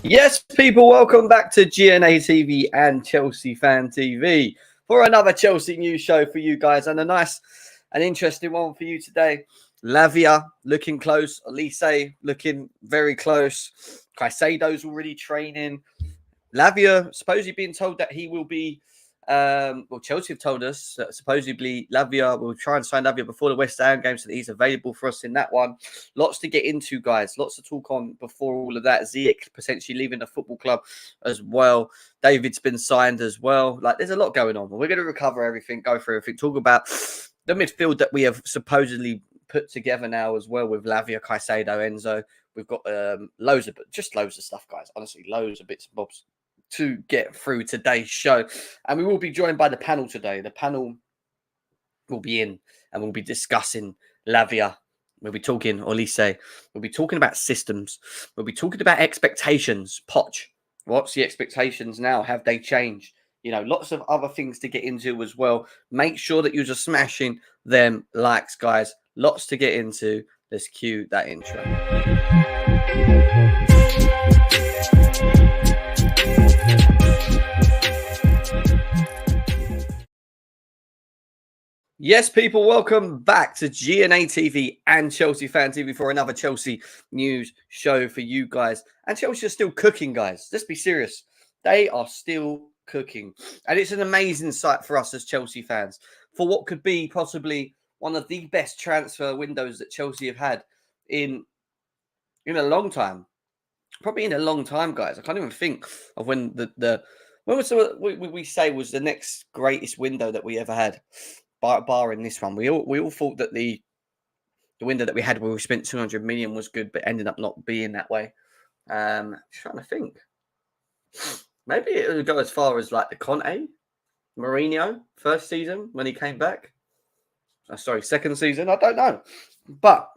Yes, people, welcome back to GNA TV and Chelsea Fan TV for another Chelsea news show for you guys, and a nice and interesting one for you today. Lavia looking close, Olise looking very close, Caicedo's already training. Lavia supposedly being told that he will be, Chelsea have told us that supposedly Lavia will try and sign Lavia before the West Ham game so that he's available for us in that one. Lots to get into, guys. Lots to talk on before all of that. Ziyech potentially leaving the football club as well. David's been signed as well. Like, there's a lot going on. We're going to recover everything, go through everything, talk about the midfield that we have supposedly put together now as well with Lavia, Caicedo, Enzo. We've got loads of stuff, guys. Honestly, loads of bits and bobs to get through today's show. And we will be joined by the panel today. The panel will be in and we'll be discussing Lavia. We'll be talking Olise. We'll be talking about systems. We'll be talking about expectations. Poch, what's the expectations now? Have they changed? You know, lots of other things to get into as well. Make sure that you're just smashing them likes, guys. Lots to get into. Let's cue that intro. Yes, people, welcome back to GNA TV and Chelsea Fan TV for another Chelsea news show for you guys. And Chelsea are still cooking, guys. Let's be serious. They are still cooking. And it's an amazing sight for us as Chelsea fans for what could be possibly one of the best transfer windows that Chelsea have had in a long time. Probably in a long time, guys. I can't even think of when when was we say was the next greatest window that we ever had. Bar in this one, we all thought that the window that we had where we spent 200 million was good, but ended up not being that way. Trying to think, maybe it would go as far as like the Conte, Mourinho first season when he came back. Second season. I don't know, but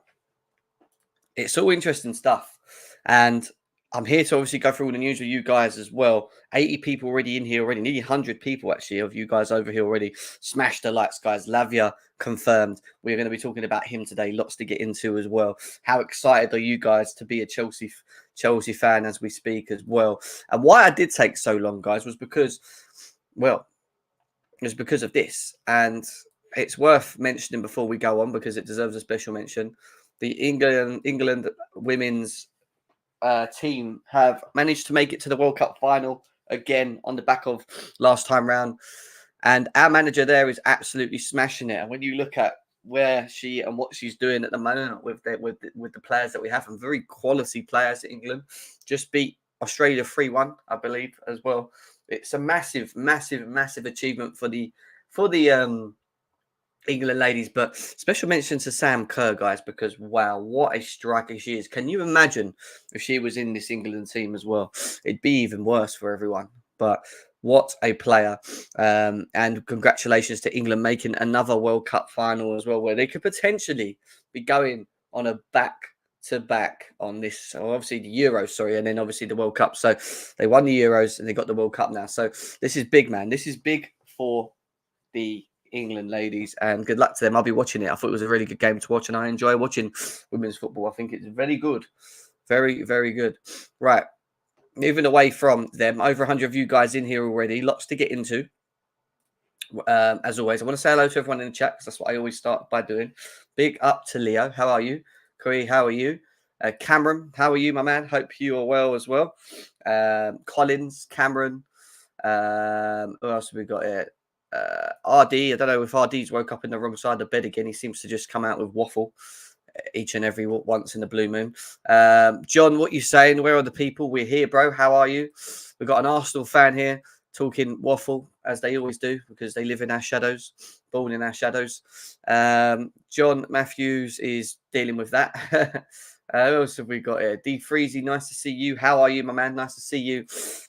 it's all interesting stuff, and I'm here to obviously go through all the news with you guys as well. 80 people already in here already. Nearly 100 people, actually, of you guys over here already. Smash the likes, guys. Lavia confirmed. We're going to be talking about him today. Lots to get into as well. How excited are you guys to be a Chelsea fan as we speak as well? And why I did take so long, guys, was because, well, it was because of this. And it's worth mentioning before we go on because it deserves a special mention. The England women's team have managed to make it to the World Cup final again on the back of last time round, and our manager there is absolutely smashing it. And when you look at where she and what she's doing at the moment with the players that we have, and very quality players at England, just beat Australia 3-1, I believe, as well. It's a massive achievement for the England ladies, but special mention to Sam Kerr, guys, because wow, what a striker she is. Can you imagine if she was in this England team as well? It'd be even worse for everyone, but what a player. And congratulations to England making another World Cup final as well, where they could potentially be going on a back-to-back on this. So obviously the Euros, and then obviously the World Cup. So they won the Euros and they got the World Cup now. So this is big, man. This is big for the England ladies, and good luck to them. I'll be watching it. I thought it was a really good game to watch, and I enjoy watching women's football. I think it's very good. Very, very good. Right. Moving away from them, over 100 of you guys in here already. Lots to get into. As always, I want to say hello to everyone in the chat because that's what I always start by doing. Big up to Leo. How are you? Corey, how are you? Cameron, how are you, my man? Hope you are well as well. Collins, Cameron. Who else have we got here? RD, I don't know if RD's woke up in the wrong side of the bed again. He seems to just come out with waffle each and every once in the blue moon. John, what you saying? Where are the people? We're here, bro. How are you? We've got an Arsenal fan here talking waffle, as they always do, because they live in our shadows, born in our shadows. John Matthews is dealing with that. Who else have we got here? D Freezy, nice to see you. How are you, my man? Nice to see you.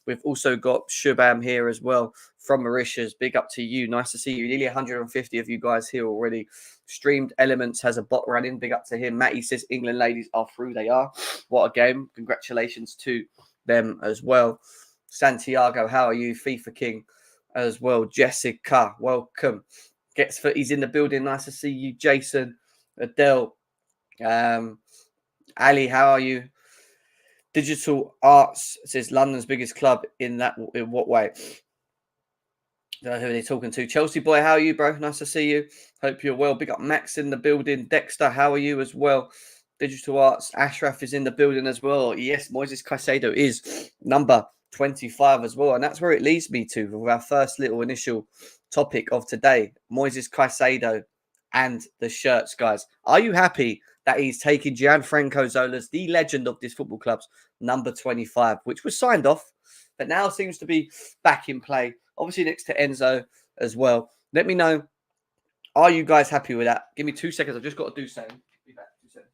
We've also got Shubham here as well from Mauritius. Big up to you. Nice to see you. Nearly 150 of you guys here already. Streamed Elements has a bot running. Big up to him. Matty says England ladies are through. They are. What a game. Congratulations to them as well. Santiago, how are you? FIFA King as well. Jessica, welcome. He's in the building. Nice to see you. Jason, Adele, Ali, how are you? Digital Arts says London's biggest club in what way? Don't know who they're talking to. Chelsea boy, how are you, bro? Nice to see you. Hope you're well. Big up Max in the building. Dexter, how are you as well? Digital Arts. Ashraf is in the building as well. Yes, Moises Caicedo is number 25 as well. And that's where it leads me to with our first little initial topic of today. Moises Caicedo and the shirts, guys. Are you happy that he's taking Gianfranco Zola's, the legend of this football club's, number 25, which was signed off, but now seems to be back in play? Obviously next to Enzo as well. Let me know. Are you guys happy with that? Give me 2 seconds. I've just got to do something. Be back 2 seconds.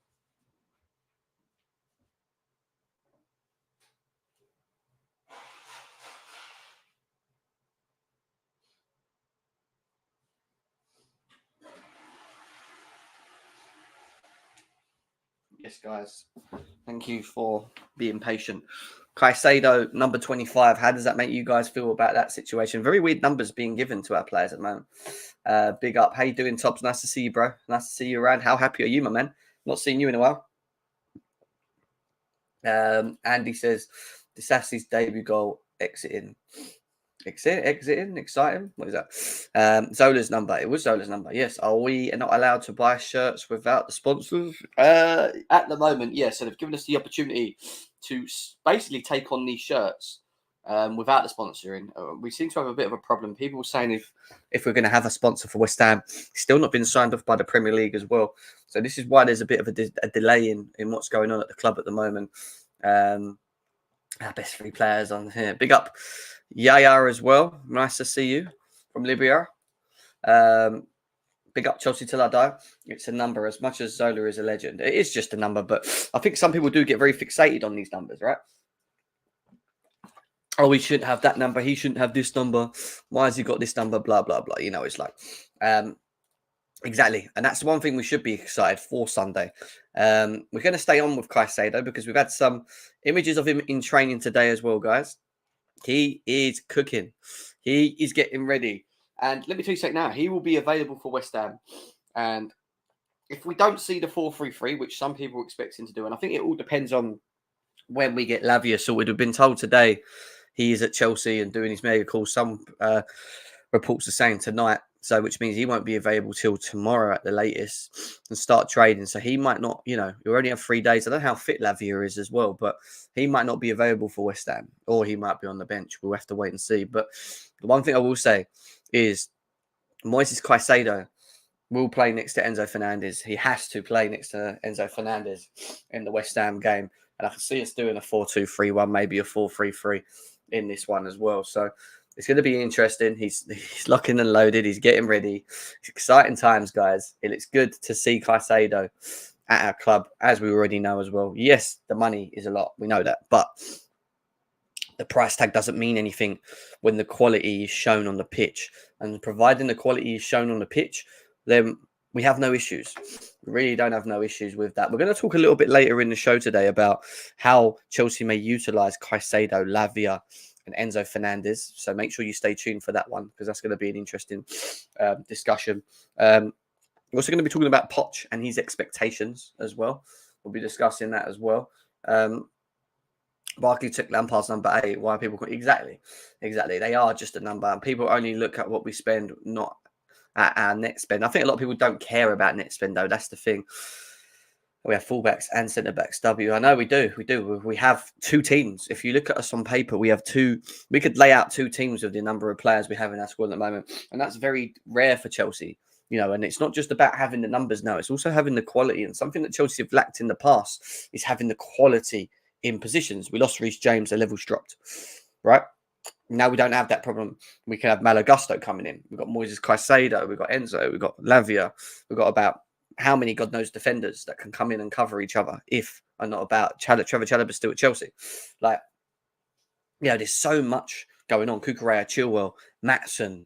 Yes, guys. Thank you for being patient. Caicedo, number 25. How does that make you guys feel about that situation? Very weird numbers being given to our players at the moment. Big up. How you doing, Tops? Nice to see you, bro. Nice to see you around. How happy are you, my man? Not seen you in a while. Andy says, Disasi's debut goal, exiting. Exciting. What is that? Zola's number. It was Zola's number. Yes. Are we not allowed to buy shirts without the sponsors? At the moment, yes. So they've given us the opportunity to basically take on these shirts without the sponsoring. We seem to have a bit of a problem. People were saying if we're going to have a sponsor for West Ham, it's still not been signed off by the Premier League as well. So this is why there's a bit of a delay in what's going on at the club at the moment. Our best 3 players on here. Big up Yaya as well. Nice to see you from Libya. Big up Chelsea till I die. It's a number. As much as Zola is a legend, it is just a number. But I think some people do get very fixated on these numbers, right? Oh, he shouldn't have that number. He shouldn't have this number. Why has he got this number? Blah, blah, blah. You know, it's like... Exactly. And that's one thing we should be excited for Sunday. We're going to stay on with Caicedo because we've had some images of him in training today as well, guys. He is cooking. He is getting ready. And let me tell you something now. He will be available for West Ham. And if we don't see the 4-3-3, which some people expect him to do, and I think it all depends on when we get Lavia sorted. We've been told today he is at Chelsea and doing his mega call. Some reports are saying tonight. So, which means he won't be available till tomorrow at the latest and start trading. So he might not, you only have 3 days. I don't know how fit Lavia is as well, but he might not be available for West Ham or he might be on the bench. We'll have to wait and see. But the one thing I will say is Moises Caicedo will play next to Enzo Fernandez. He has to play next to Enzo Fernandez in the West Ham game. And I can see us doing a 4-2-3-1, maybe a 4-3-3 in this one as well. So it's going to be interesting. He's locking and loaded. He's getting ready. It's exciting times, guys. It's good to see Caicedo at our club, as we already know as well. Yes, the money is a lot. We know that. But the price tag doesn't mean anything when the quality is shown on the pitch. And providing the quality is shown on the pitch, then we have no issues. We really don't have no issues with that. We're going to talk a little bit later in the show today about how Chelsea may utilise Caicedo, Lavia, and Enzo Fernandez. So make sure you stay tuned for that one because that's going to be an interesting discussion. We're also going to be talking about Poch and his expectations as well. We'll be discussing that as well. Barkley took Lampard's number 8. Why people... Exactly. They are just a number. And people only look at what we spend, not at our net spend. I think a lot of people don't care about net spend, though. That's the thing. We have fullbacks and centre-backs. I know we do. We have 2 teams. If you look at us on paper, we have 2. We could lay out 2 teams with the number of players we have in our squad at the moment. And that's very rare for Chelsea. And it's not just about having the numbers now. It's also having the quality. And something that Chelsea have lacked in the past is having the quality in positions. We lost Reece James. The level's dropped. Right? Now we don't have that problem. We can have Malo Gusto coming in. We've got Moises Caicedo. We've got Enzo. We've got Lavia. We've got about how many God knows defenders that can come in and cover each other if I'm not about Trevoh Chalobah still at Chelsea. There's so much going on. Cucurella, Chilwell, Maatsen.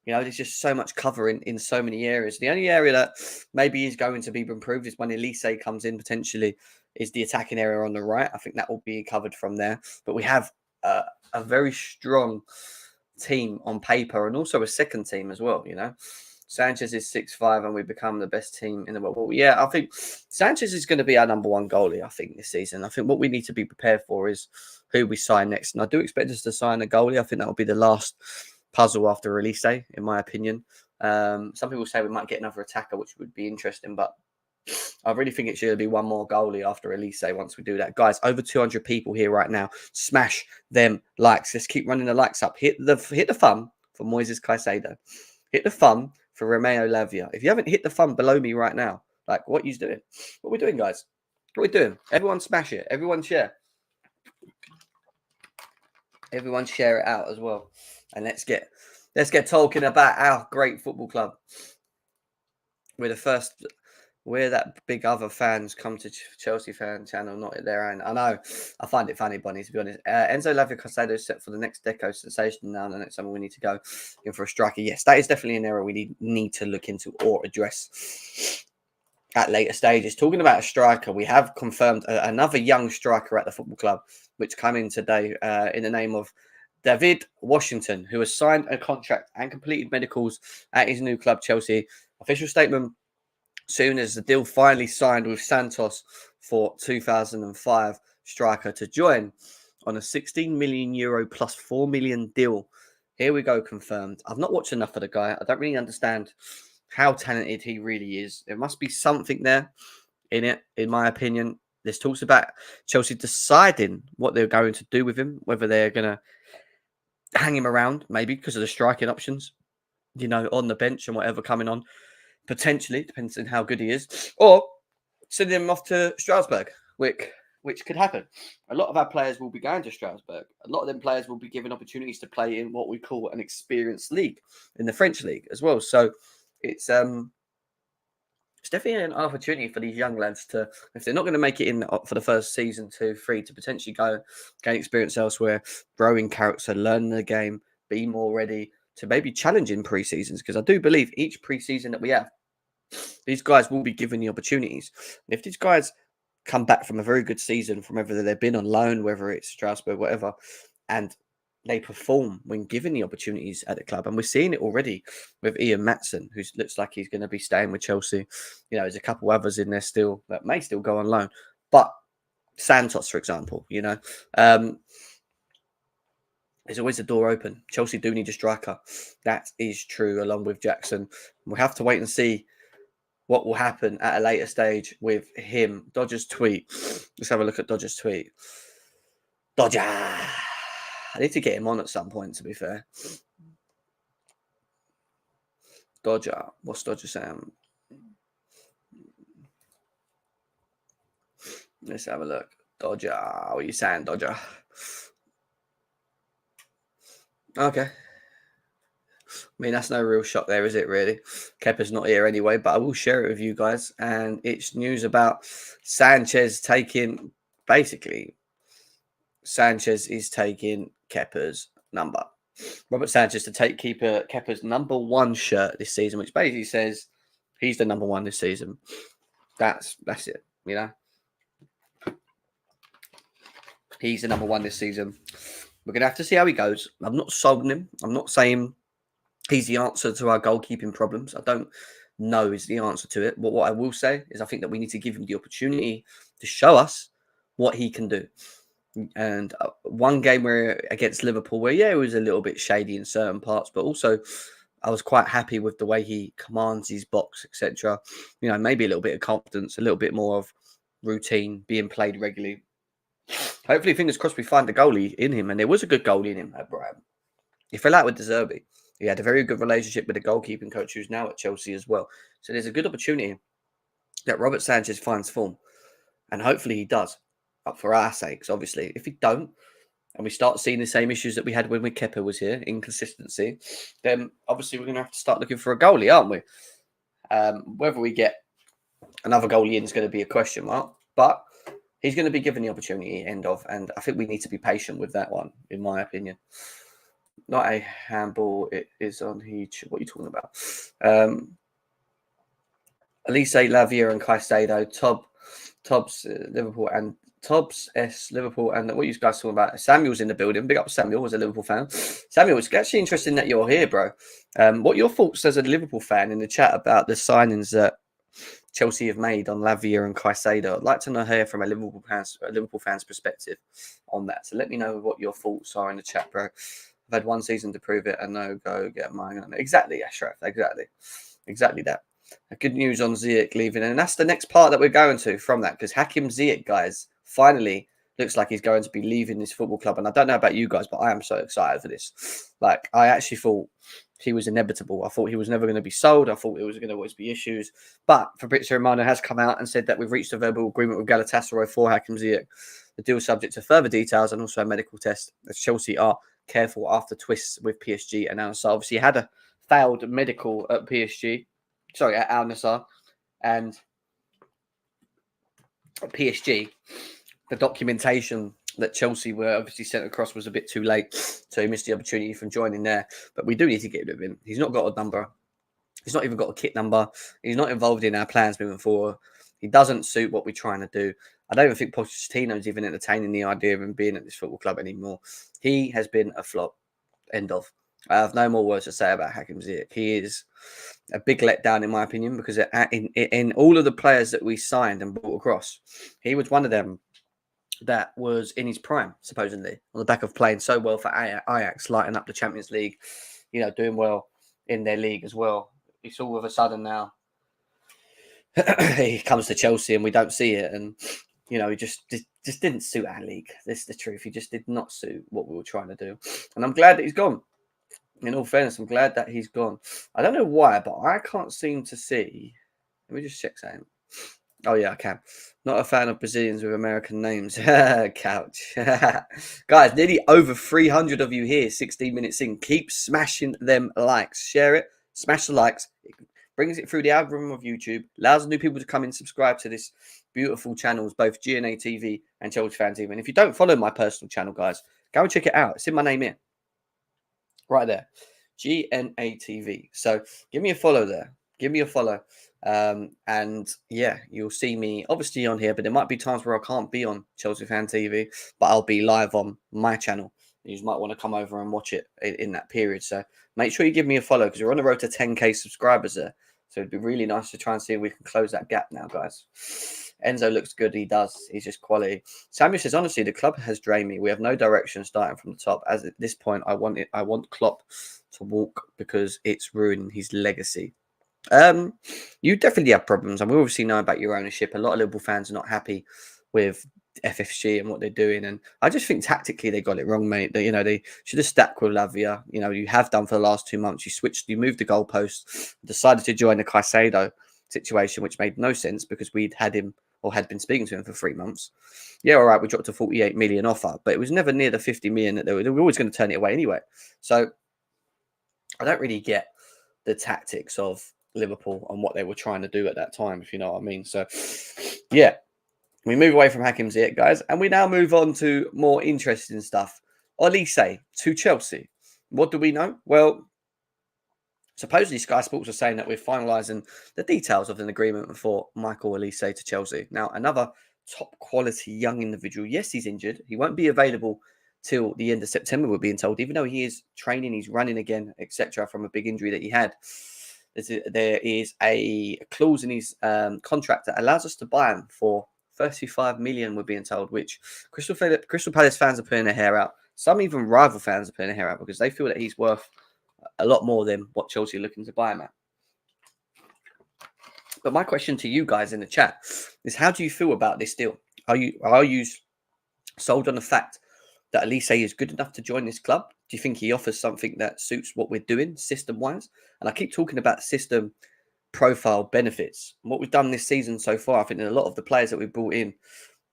There's just so much covering in so many areas. The only area that maybe is going to be improved is when Olise comes in potentially is the attacking area on the right. I think that will be covered from there. But we have a very strong team on paper and also a second team as well, Sanchez is 6'5", and we become the best team in the world. Well, yeah, I think Sanchez is going to be our number one goalie, I think, this season. I think what we need to be prepared for is who we sign next. And I do expect us to sign a goalie. I think that will be the last puzzle after Olise, in my opinion. Some people say we might get another attacker, which would be interesting, but I really think it should be one more goalie after Olise once we do that. Guys, over 200 people here right now. Smash them likes. Let's keep running the likes up. Hit the thumb for Moises Caicedo. Hit the thumb for Romeo Lavia. If you haven't hit the thumb below me right now, like, what are you doing? What are we doing, guys? What are we doing? Everyone smash it. Everyone share. Everyone share it out as well. And let's get talking about our great football club. We're that big other fans come to Chelsea fan channel, not at their own. I know. I find it funny, Bonnie, to be honest. Enzo Lavia Caicedo is set for the next Deco sensation now. The next summer we need to go in for a striker. Yes, that is definitely an area we need to look into or address at later stages. Talking about a striker, we have confirmed another young striker at the football club, which came in today in the name of David Washington, who has signed a contract and completed medicals at his new club, Chelsea. Official statement: soon as the deal finally signed with Santos for 2005 striker to join on a €16 million plus €4 million deal. Here we go, confirmed. I've not watched enough of the guy. I don't really understand how talented he really is. There must be something there in it, in my opinion. There's talks about Chelsea deciding what they're going to do with him, whether they're going to hang him around, maybe because of the striking options, on the bench and whatever coming on. Potentially, depends on how good he is, or send him off to Strasbourg, which could happen. A lot of our players will be going to Strasbourg. A lot of them players will be given opportunities to play in what we call an experienced league, in the French league as well. So it's definitely an opportunity for these young lads to, if they're not going to make it in for the first season, 2, 3, to potentially go gain experience elsewhere, grow in character, learn the game, be more ready to maybe challenge in pre-seasons. Because I do believe each pre-season that we have, these guys will be given the opportunities. And if these guys come back from a very good season, from whether they've been on loan, whether it's Strasbourg, whatever, and they perform when given the opportunities at the club, and we're seeing it already with Ian Maatsen, who looks like he's going to be staying with Chelsea. There's a couple others in there still that may still go on loan, but Santos, for example, there's always a door open. Chelsea do need a striker. That is true, along with Jackson. We'll have to wait and see what will happen at a later stage with him. Dodger's tweet. Let's have a look at Dodger's tweet. Dodger. I need to get him on at some point, to be fair. Dodger. What's Dodger saying? Let's have a look. Dodger. What are you saying, Dodger? Okay. I mean, that's no real shock there, is it, really? Kepa's not here anyway, but I will share it with you guys. And it's news about Sanchez taking, basically, Sanchez is taking Kepa's number. Robert Sanchez to take Kepa's number 1 shirt this season, which basically says he's the number 1 this season. That's it, He's the number 1 this season. We're going to have to see how he goes. I'm not sold on him. I'm not saying he's the answer to our goalkeeping problems. I don't know is the answer to it. But what I will say is I think that we need to give him the opportunity to show us what he can do. And one game where against Liverpool, where, it was a little bit shady in certain parts, but also I was quite happy with the way he commands his box, etc. Maybe a little bit of confidence, a little bit more of routine, being played regularly. Hopefully, fingers crossed, we find the goalie in him. And there was a good goalie in him at Brighton. He fell out with De Zerbi. He had a very good relationship with the goalkeeping coach who's now at Chelsea as well. So there's a good opportunity that Robert Sanchez finds form. And hopefully he does, but for our sakes, obviously. If he don't, and we start seeing the same issues that we had when Kepa was here, inconsistency, then obviously we're going to have to start looking for a goalie, aren't we? Whether we get another goalie in is going to be a question mark, but he's going to be given the opportunity, and I think we need to be patient with that one, in my opinion. Not a handball, it is on Heach. What are you talking about? Olise, Lavia and Caicedo, Tobbs, Liverpool, and Tobbs S Liverpool, and what you guys talking about? Samuel's in the building. Big up Samuel, was a Liverpool fan. Samuel, it's actually interesting that you're here, bro. What are your thoughts as a Liverpool fan in the chat about the signings that Chelsea have made on Lavia and Caicedo? I'd like to know here from a Liverpool fan's perspective on that. So let me know what your thoughts are in the chat, bro. I've had one season to prove it, and no, go get mine. Exactly, Ashraf. Exactly that. Good news on Ziyech leaving, and that's the next part that we're going to from that, because Hakim Ziyech, guys, finally looks like he's going to be leaving this football club. And I don't know about you guys, but I am so excited for this. Like, I actually thought he was inevitable. I thought he was never going to be sold. I thought it was going to always be issues. But Fabrizio Romano has come out and said that we've reached a verbal agreement with Galatasaray for Hakim Ziyech. The deal is subject to further details and also a medical test, as Chelsea are careful after twists with PSG announced. So obviously, he had a failed medical at PSG. Sorry, at Al Nassr. And at PSG, the documentation that Chelsea were obviously sent across was a bit too late. So he missed the opportunity from joining there. But we do need to get rid of him. He's not got a number. He's not even got a kit number. He's not involved in our plans moving forward. He doesn't suit what we're trying to do. I don't even think Pochettino's even entertaining the idea of him being at this football club anymore. He has been a flop. End of. I have no more words to say about Hakim Ziyech. He is a big letdown, in my opinion, because in all of the players that we signed and brought across, he was one of them that was in his prime, supposedly, on the back of playing so well for Ajax, lighting up the Champions League, doing well in their league as well. It's all of a sudden now he comes to Chelsea and we don't see it. And, he just didn't suit our league. This is the truth. He just did not suit what we were trying to do. And I'm glad that he's gone. In all fairness, I'm glad that he's gone. I don't know why, but I can't seem to see. Let me just check something. Oh, yeah, I can. Not a fan of Brazilians with American names. Couch. Guys, nearly over 300 of you here, 16 minutes in. Keep smashing them likes. Share it. Smash the likes. It brings it through the algorithm of YouTube. Allows new people to come and subscribe to this beautiful channels, both GNA TV and Chelsea Fan TV. And if you don't follow my personal channel, guys, go and check it out. It's in my name here. Right there, GNA TV. So give me a follow there. Give me a follow. And yeah, you'll see me obviously on here, but there might be times where I can't be on Chelsea Fan TV, but I'll be live on my channel. You might want to come over and watch it in that period. So make sure you give me a follow, because we're on the road to 10K subscribers there. So it'd be really nice to try and see if we can close that gap now, guys. Enzo looks good. He does. He's just quality. Samuel says, honestly, the club has drained me. We have no direction starting from the top. As at this point, I want Klopp to walk because it's ruining his legacy. You definitely have problems. And we obviously know about your ownership. A lot of Liverpool fans are not happy with FFG and what they're doing. And I just think tactically they got it wrong, mate. They should have stuck with Lavia. You have done for the last 2 months. You moved the goalposts, decided to join the Caicedo situation, which made no sense because we'd had him or had been speaking to him for 3 months. Yeah, all right, we dropped a 48 million offer, but it was never near the 50 million that they were always going to turn it away anyway. So I don't really get the tactics of Liverpool and what they were trying to do at that time, if you know what I mean. So yeah, we move away from Hakim Ziyech, guys, and we now move on to more interesting stuff. Olise to Chelsea. What do we know? Well, supposedly Sky Sports are saying that we're finalising the details of an agreement for Michael Olise to Chelsea. Now, another top quality young individual. Yes, he's injured. He won't be available till the end of September, we're being told, even though he is training, he's running again, etc., from a big injury that he had. There is a clause in his contract that allows us to buy him for 35 million, we're being told, which Crystal Palace fans are putting their hair out. Some even rival fans are putting their hair out because they feel that he's worth a lot more than what Chelsea are looking to buy him at. But my question to you guys in the chat is, how do you feel about this deal? Are you sold on the fact that Olise is good enough to join this club? Do you think he offers something that suits what we're doing system-wise? And I keep talking about system profile benefits. And what we've done this season so far, I think that a lot of the players that we brought in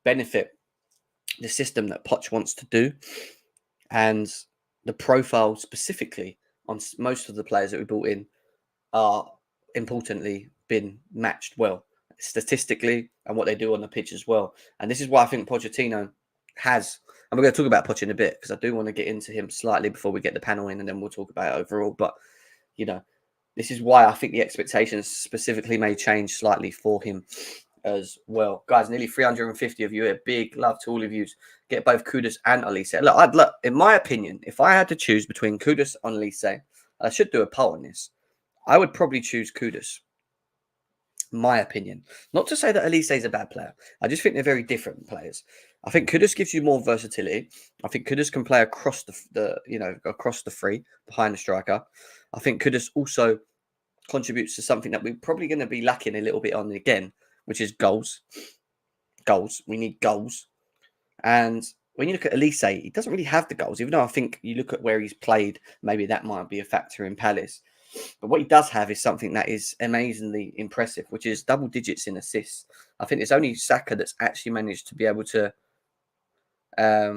benefit the system that Poch wants to do. And the profile specifically on most of the players that we brought in are importantly been matched well statistically and what they do on the pitch as well. And this is why I think Pochettino has, and we're going to talk about Poch in a bit because I do want to get into him slightly before we get the panel in, and then we'll talk about it overall. But this is why I think the expectations specifically may change slightly for him as well. Guys, nearly 350 of you here. Big love to all of you. Get both Kudus and Olise. Look, in my opinion, if I had to choose between Kudus and Olise, I should do a poll on this. I would probably choose Kudus. My opinion. Not to say that Olise is a bad player. I just think they're very different players. I think Kudus gives you more versatility. I think Kudus can play across across the free behind the striker. I think Kudus also contributes to something that we're probably going to be lacking a little bit on again, which is goals. Goals. We need goals. And when you look at Olise, he doesn't really have the goals, even though I think you look at where he's played, maybe that might be a factor in Palace. But what he does have is something that is amazingly impressive, which is double digits in assists. I think it's only Saka that's actually managed to be able to... I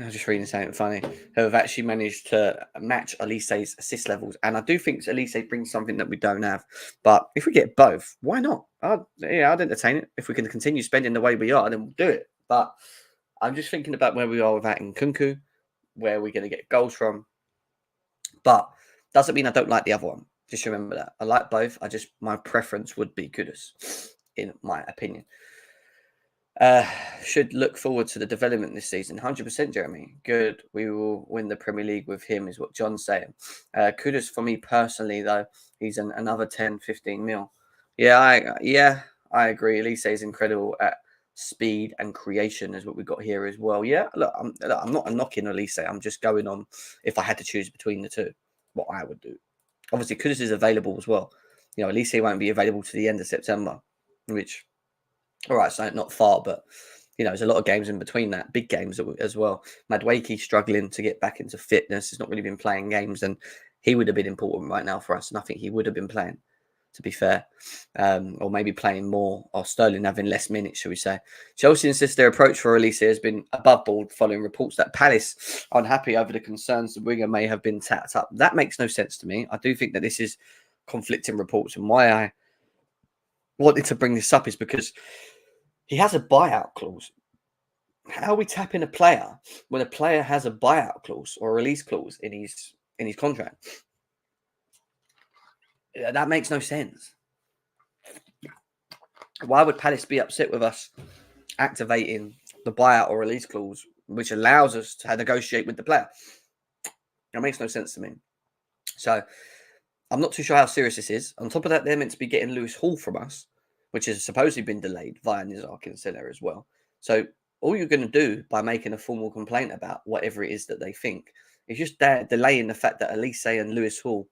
was just reading something funny. Who have actually managed to match Olise's assist levels. And I do think Olise brings something that we don't have. But if we get both, why not? I'd entertain it. If we can continue spending the way we are, then we'll do it. But I'm just thinking about where we are with that in Nkunku, where we're going to get goals from. But doesn't mean I don't like the other one. Just remember that. I like both. My preference would be Kudus, in my opinion. Should look forward to the development this season. 100%, Jeremy. Good. We will win the Premier League with him, is what John's saying. Kudus, for me personally, though, he's another 10, 15 mil. Yeah, I agree. Olise is incredible at speed and creation, is what we've got here as well. Yeah, look, I'm not knocking Olise. I'm just going on, if I had to choose between the two, what I would do. Obviously, Kudus is available as well. Olise won't be available to the end of September, which... All right, so not far, but, there's a lot of games in between that, big games as well. Madueke struggling to get back into fitness. He's not really been playing games, and he would have been important right now for us. And I think he would have been playing, to be fair, or maybe playing more, or Sterling having less minutes, shall we say. Chelsea insists their approach for Olise has been above board following reports that Palace are unhappy over the concerns the winger may have been tapped up. That makes no sense to me. I do think that this is conflicting reports, and why I wanted to bring this up is because he has a buyout clause. How are we tapping a player when a player has a buyout clause or a release clause in his contract? That makes no sense. Why would Palace be upset with us activating the buyout or release clause, which allows us to negotiate with the player? That makes no sense to me. So I'm not too sure how serious this is. On top of that, they're meant to be getting Lewis Hall from us, which has supposedly been delayed via Nizar Kinsella as well. So all you're going to do by making a formal complaint about whatever it is that they think is just delaying the fact that Olise and Lewis Hall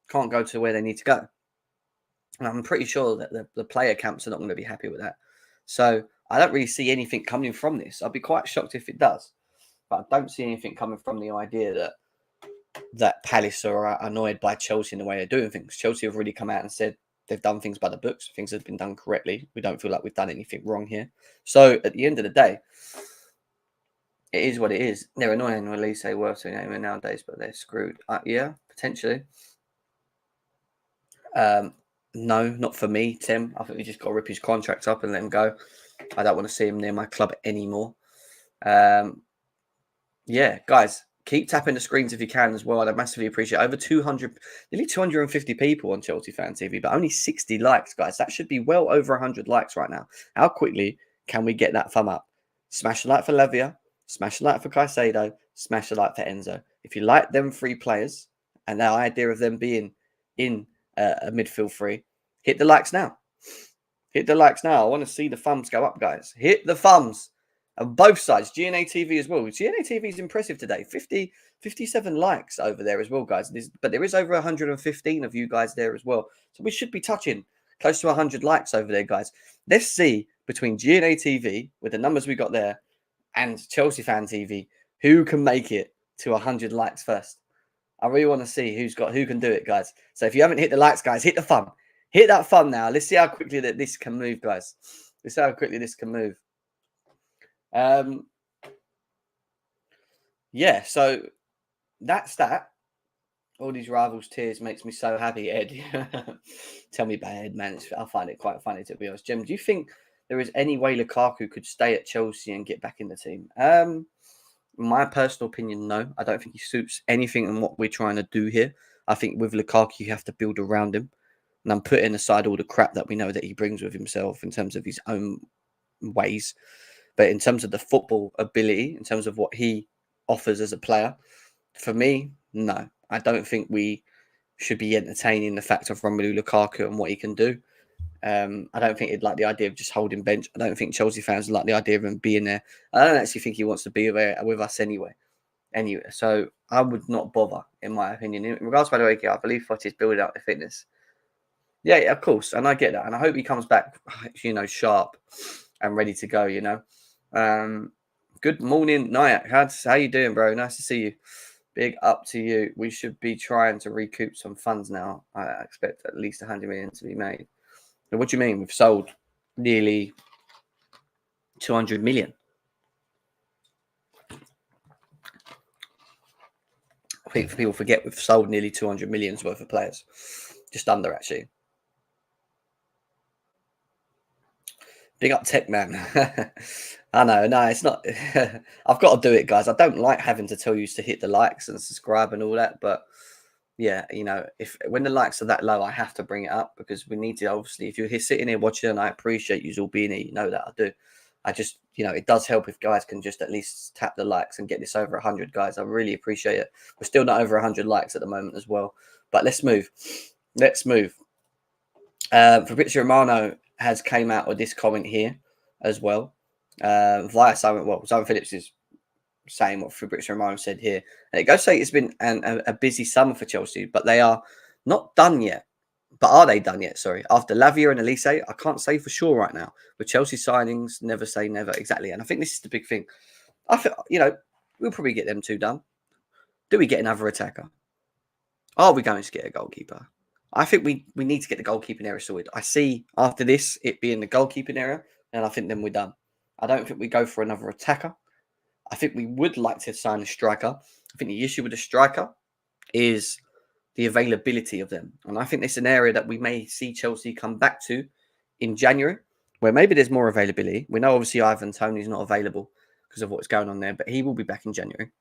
can't go to where they need to go. And I'm pretty sure that the player camps are not going to be happy with that. So I don't really see anything coming from this. I'd be quite shocked if it does. But I don't see anything coming from the idea that Palace are annoyed by Chelsea in the way they're doing things. Chelsea have really come out and said, they've done things by the books. Things have been done correctly. We don't feel like we've done anything wrong here. So at the end of the day, it is what it is. They're annoying when Olise were to name it nowadays, but they're screwed. Yeah, potentially. No, not for me, Tim. I think we just got to rip his contract up and let him go. I don't want to see him near my club anymore. Yeah, guys. Keep tapping the screens if you can as well. I'd massively appreciate it. Over 200, nearly 250 people on Chelsea Fan TV, but only 60 likes, guys. That should be well over 100 likes right now. How quickly can we get that thumb up? Smash the like for Lavia. Smash the like for Caicedo. Smash the like for Enzo. If you like them three players and the idea of them being in a midfield three, hit the likes now. Hit the likes now. I want to see the thumbs go up, guys. Hit the thumbs. On both sides, GNA TV as well. GNA TV is impressive today. 57 likes over there as well, guys. But there is over 115 of you guys there as well. So we should be touching close to 100 likes over there, guys. Let's see between GNA TV, with the numbers we got there, and Chelsea Fan TV, who can make it to 100 likes first. I really want to see who can do it, guys. So if you haven't hit the likes, guys, hit the thumb. Hit that thumb now. Let's see how quickly that this can move, guys. Let's see how quickly this can move. Yeah, so that's that. All these rivals' tears makes me so happy, Ed. Tell me about Ed, man. I find it quite funny, to be honest. Jim, do you think there is any way Lukaku could stay at Chelsea and get back in the team? My personal opinion, no. I don't think he suits anything in what we're trying to do here. I think with Lukaku, you have to build around him. And I'm putting aside all the crap that we know that he brings with himself in terms of his own ways. But in terms of the football ability, in terms of what he offers as a player, for me, no. I don't think we should be entertaining the fact of Romelu Lukaku and what he can do. I don't think he'd like the idea of just holding bench. I don't think Chelsea fans like the idea of him being there. I don't actually think he wants to be there with us anyway. So I would not bother, in my opinion. In regards to Madueke, I believe Fotti's building up the fitness. Yeah, of course, and I get that, and I hope he comes back, sharp and ready to go. Good morning, Nyack. How you doing, bro? Nice to see you. Big up to you. We should be trying to recoup some funds now. I expect at least 100 million to be made. Now, what do you mean? We've sold nearly 200 million. I think people forget we've sold nearly 200 millions worth of players. Just under, actually. Big up Tech Man. I know, no, it's not. I've got to do it, guys. I don't like having to tell you to hit the likes and subscribe and all that, but yeah, when the likes are that low, I have to bring it up because we need to. Obviously, if you're here sitting here watching, and I appreciate you all being here, you know that I do. I just, it does help if guys can just at least tap the likes and get this over 100, guys. I really appreciate it. We're still not over 100 likes at the moment as well, but let's move. Fabrizio Romano has came out with this comment here as well. Via Simon Phillips is saying what Fabrizio Romano said here. And it goes to say it's been a busy summer for Chelsea, but they are not done yet. But are they done yet? Sorry. After Lavia and Olise, I can't say for sure right now. With Chelsea signings, never say never. Exactly. And I think this is the big thing. I feel, we'll probably get them two done. Do we get another attacker? Are we going to get a goalkeeper? I think we need to get the goalkeeping area sorted. I see after this it being the goalkeeping area, and I think then we're done. I don't think we go for another attacker. I think we would like to sign a striker. I think the issue with the striker is the availability of them. And I think it's an area that we may see Chelsea come back to in January, where maybe there's more availability. We know obviously Ivan Toney's not available because of what's going on there, but he will be back in January.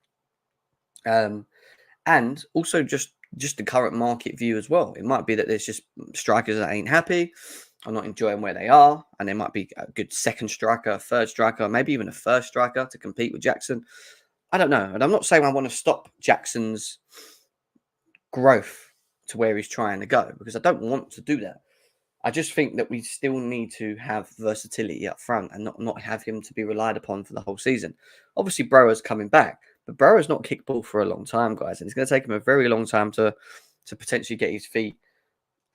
And also just the current market view as well. It might be that there's just strikers that ain't happy, are not enjoying where they are, and there might be a good second striker, a third striker, maybe even a first striker to compete with Jackson. I don't know. And I'm not saying I want to stop Jackson's growth to where he's trying to go, because I don't want to do that. I just think that we still need to have versatility up front and not have him to be relied upon for the whole season. Obviously, Broja's coming back, but Broja's not kicked ball for a long time, guys. And it's going to take him a very long time to potentially get his feet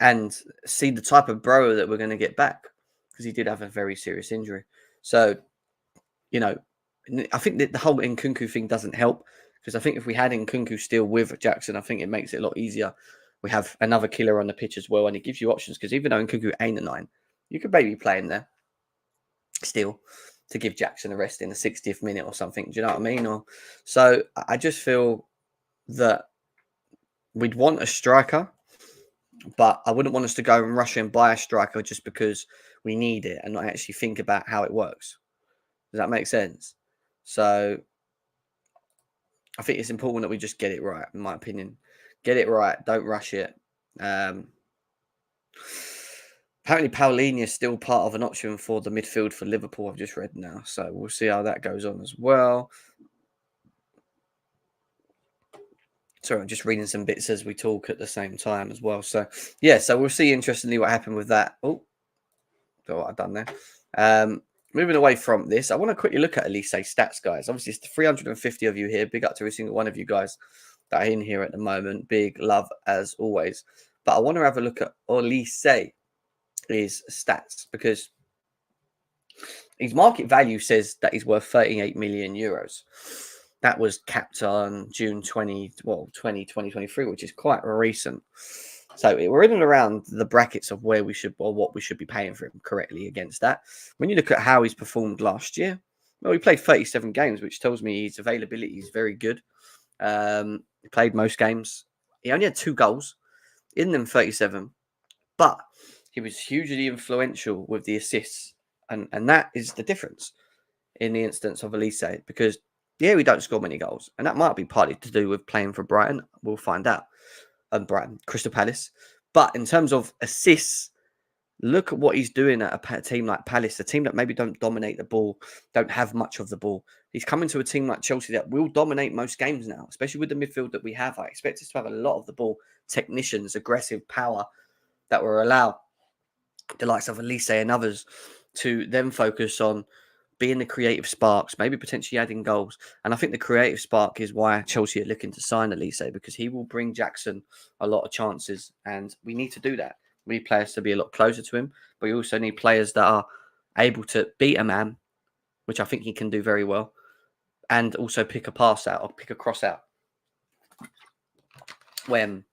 and see the type of Broja that we're going to get back, because he did have a very serious injury. So, I think that the whole Nkunku thing doesn't help, because I think if we had Nkunku still with Jackson, I think it makes it a lot easier. We have another killer on the pitch as well, and it gives you options, because even though Nkunku ain't a 9, you could maybe play him there still to give Jackson a rest in the 60th minute or something. Do you know what I mean? So I just feel that we'd want a striker, but I wouldn't want us to go and rush and buy a striker just because we need it and not actually think about how it works. Does that make sense? So I think it's important that we just get it right, in my opinion. Get it right. Don't rush it. Apparently, Paulinho is still part of an option for the midfield for Liverpool, I've just read now. So we'll see how that goes on as well. Sorry, I'm just reading some bits as we talk at the same time as well. So, yeah, so we'll see, interestingly, what happened with that. Oh, got what I've done there. Moving away from this, I want to quickly look at Olise stats, guys. Obviously, it's 350 of you here. Big up to every single one of you guys that are in here at the moment. Big love as always. But I want to have a look at Olise's stats, because his market value says that he's worth 38 million euros. That was capped on June 2023, which is quite recent. So we're in and around the brackets of where we should, or what we should be paying for him correctly against that. When you look at how he's performed last year, well, he played 37 games, which tells me his availability is very good. He played most games. He only had 2 goals in them 37, but he was hugely influential with the assists. And that is the difference in the instance of Olise, because yeah, we don't score many goals, and that might be partly to do with playing for Brighton. We'll find out. Brighton, Crystal Palace. But in terms of assists, look at what he's doing at a team like Palace, a team that maybe don't dominate the ball, don't have much of the ball. He's coming to a team like Chelsea that will dominate most games now, especially with the midfield that we have. I expect us to have a lot of the ball, technicians, aggressive power that will allow the likes of Olise and others to then focus on being the creative sparks, maybe potentially adding goals. And I think the creative spark is why Chelsea are looking to sign Olise, because he will bring Jackson a lot of chances, and we need to do that. We need players to be a lot closer to him, but we also need players that are able to beat a man, which I think he can do very well, and also pick a pass out or pick a cross out when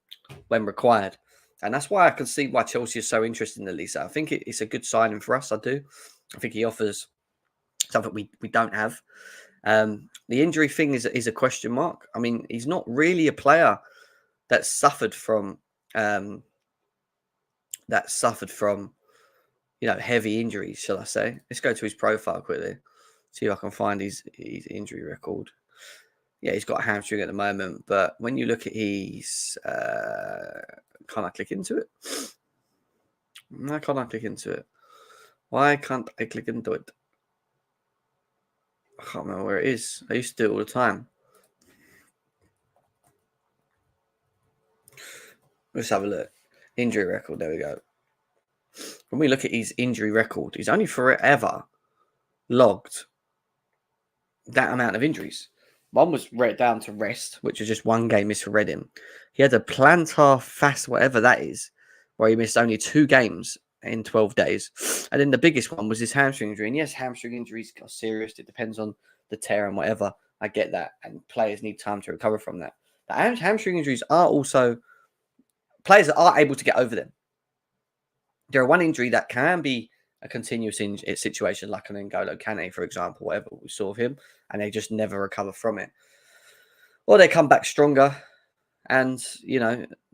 required. And that's why I can see why Chelsea is so interested in Olise. I think it's a good signing for us. I do. I think he offers something we don't have. The injury thing is a question mark. I mean, he's not really a player that suffered from heavy injuries, shall I say. Let's go to his profile quickly. See if I can find his injury record. Yeah, he's got a hamstring at the moment, but when you look at his... can I click into it? Why can't I click into it? Why can't I click into it? I can't remember where it is. I used to do it all the time. Let's have a look. Injury record. There we go. When we look at his injury record, he's only forever logged that amount of injuries. One was down to rest, which was just one game missed for Reading. He had a plantar fasciitis, whatever that is, where he missed only 2 games in 12 days. And then the biggest one was his hamstring injury. And yes, hamstring injuries are serious. It depends on the tear and whatever. I get that. And players need time to recover from that. But hamstring injuries are also... players that are able to get over them. There are one injury that can be a continuous situation, like an N'Golo Kante, for example, whatever we saw of him, and they just never recover from it. Or they come back stronger and,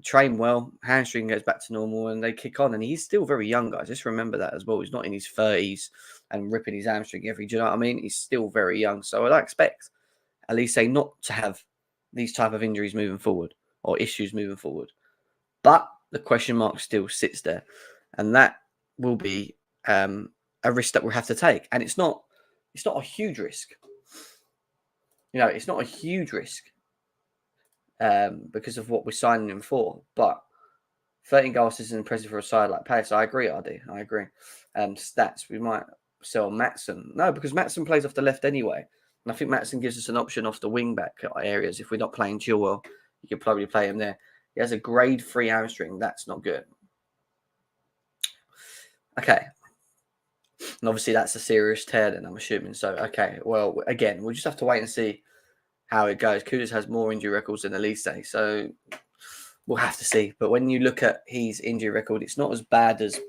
train well, hamstring goes back to normal, and they kick on. And he's still very young, guys. Just remember that as well. He's not in his 30s and ripping his hamstring do you know what I mean? He's still very young. So I'd expect Olise not to have these type of injuries moving forward or issues moving forward. But the question mark still sits there. And that will be a risk that we'll have to take. And it's not a huge risk. It's not a huge risk because of what we're signing him for. But 13 goals is impressive for a side like Palace. I agree, RD. I agree. Stats, we might sell Maatsen. No, because Maatsen plays off the left anyway. And I think Maatsen gives us an option off the wing-back areas. If we're not playing Chilwell, you could probably play him there. He has a grade 3 hamstring. That's not good. Okay. And obviously that's a serious tear then, I'm assuming. So, okay. Well, again, we'll just have to wait and see how it goes. Kudus has more injury records than Olise. So we'll have to see. But when you look at his injury record, it's not as bad as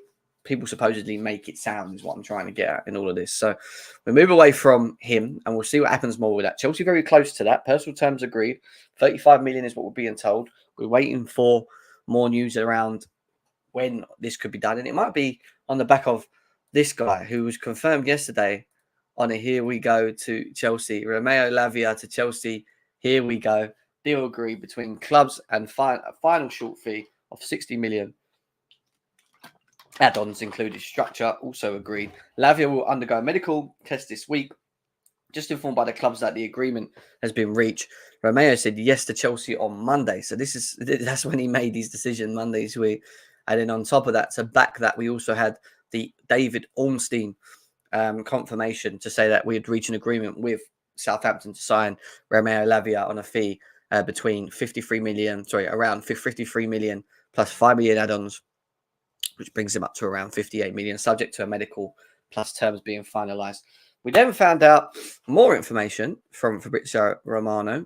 people supposedly make it sound, is what I'm trying to get at in all of this. So we move away from him and we'll see what happens more with that. Chelsea very close to that. Personal terms agreed. 35 million is what we're being told. We're waiting for more news around when this could be done. And it might be on the back of this guy who was confirmed yesterday on a here we go to Chelsea. Romeo Lavia to Chelsea. Here we go. Deal agreed between clubs and final short fee of 60 million. Add-ons included. Structure also agreed. Lavia will undergo a medical test this week. Just informed by the clubs that the agreement has been reached. Romeo said yes to Chelsea on Monday. So that's when he made his decision Monday this week. And then on top of that, to back that, we also had the David Ornstein confirmation to say that we had reached an agreement with Southampton to sign Romeo Lavia on a fee between around 53 million plus 5 million add-ons, which brings him up to around 58 million, subject to a medical plus terms being finalised. We then found out more information from Fabrizio Romano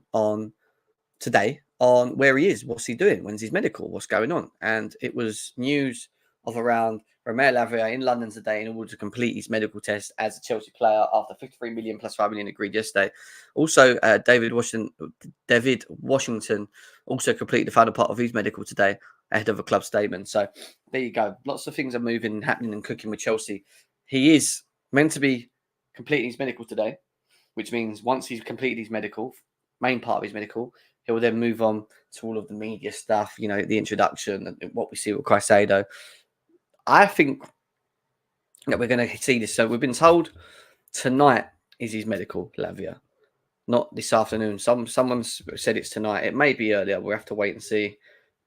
today on where he is, what's he doing, when's his medical, what's going on. And it was news of around Romeo Lavia in London today in order to complete his medical test as a Chelsea player after 53 million plus 5 million agreed yesterday. Also, David Washington also completed the final part of his medical today ahead of a club statement. So there you go. Lots of things are happening and cooking with Chelsea. He is meant to be completing his medical today, which means once he's completed his medical, main part of his medical, He'll then move on to all of the media stuff, you know, the introduction and what we see with Caicedo. I think that we're going to see this. So we've been told tonight is his medical, Lavia, not this afternoon. Someone's said it's tonight. It may be earlier. We'll have to wait and see.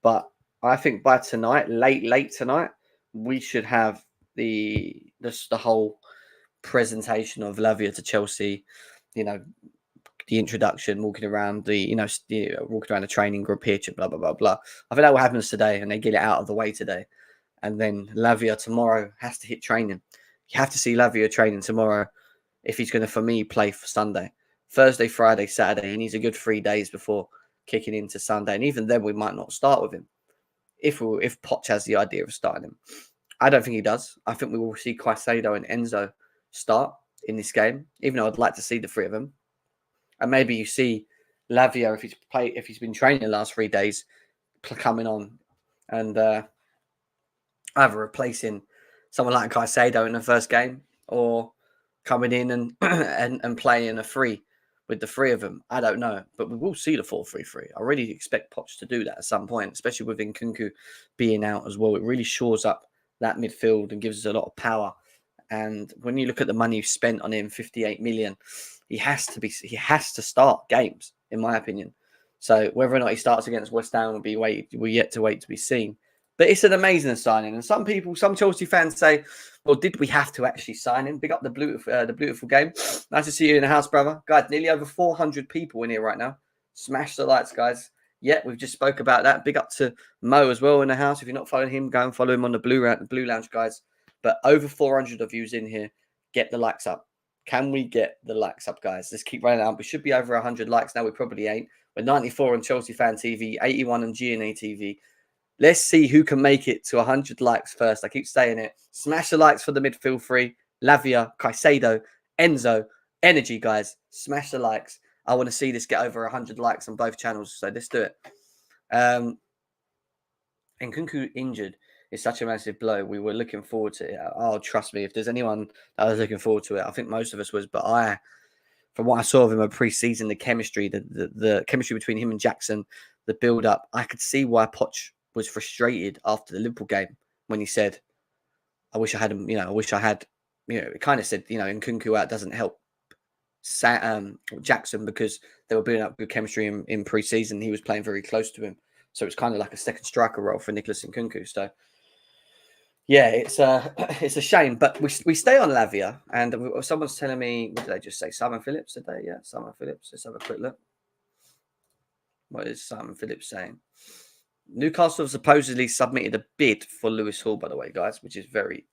But I think by tonight, late tonight, we should have the whole presentation of Lavia to Chelsea. You know, the introduction, walking around walking around the training group pitch, blah blah blah blah. I think that will happen today, and they get it out of the way today. And then Lavia tomorrow has to hit training. You have to see Lavia training tomorrow if he's going to, for me, play for Sunday. Thursday, Friday, Saturday. He needs a good 3 days before kicking into Sunday. And even then, we might not start with him if Poch has the idea of starting him. I don't think he does. I think we will see Caicedo and Enzo start in this game, even though I'd like to see the three of them. And maybe you see Lavia, if he's been training the last 3 days, coming on and either replacing someone like Caicedo in the first game or coming in and and playing a free with the three of them. I don't know, but we will see the 4-3-3. I really expect Poch to do that at some point, especially with Nkunku being out as well. It really shores up that midfield and gives us a lot of power. And when you look at the money spent on him, 58 million, he has to start games, in my opinion. So whether or not he starts against West Ham we're yet to wait to be seen. But it's an amazing signing. And some Chelsea fans say, well, did we have to actually sign him? Big up the beautiful game. Nice to see you in the house, brother. Guys, nearly over 400 people in here right now. Smash the lights, guys. Yeah, we've just spoke about that. Big up to Mo as well in the house. If you're not following him, go and follow him on the Blue Lounge, guys. But over 400 of yous in here. Get the likes up. Can we get the likes up, guys? Let's keep running out. We should be over 100 likes now. We probably ain't. We're 94 on Chelsea Fan TV, 81 on GNA TV. Let's see who can make it to 100 likes first. I keep saying it. Smash the likes for the midfield three. Lavia, Caicedo, Enzo. Energy, guys. Smash the likes. I want to see this get over 100 likes on both channels. So let's do it. Nkunku injured is such a massive blow. We were looking forward to it. Oh, trust me. If there's anyone that was looking forward to it, I think most of us was. But from what I saw of him in pre-season, the chemistry, the chemistry between him and Jackson, the build-up, I could see why Poch was frustrated after the Liverpool game when he said, I wish I had him, it kind of said, Nkunku out doesn't help Jackson because they were building up good chemistry in pre-season. He was playing very close to him. So it's kind of like a second striker role for Nicolas Nkunku. So, yeah, it's a shame. But we stay on Lavia. And someone's telling me, what did they just say? Simon Phillips today? Yeah, Simon Phillips. Let's have a quick look. What is Simon Phillips saying? Newcastle have supposedly submitted a bid for Lewis Hall, by the way, guys, which is very,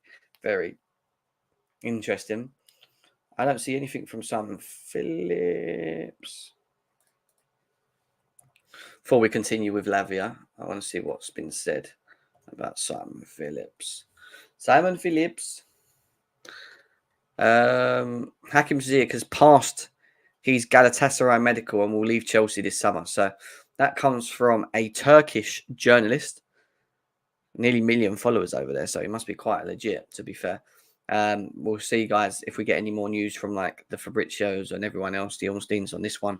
very interesting. I don't see anything from Simon Phillips. Before we continue with Lavia, I want to see what's been said about Simon Phillips. Simon Phillips. Hakim Ziyech has passed his Galatasaray medical and will leave Chelsea this summer. So that comes from a Turkish journalist. Nearly a million followers over there. So he must be quite legit, to be fair. We'll see, guys, if we get any more news from like the Fabricios and everyone else, the Ornsteins on this one.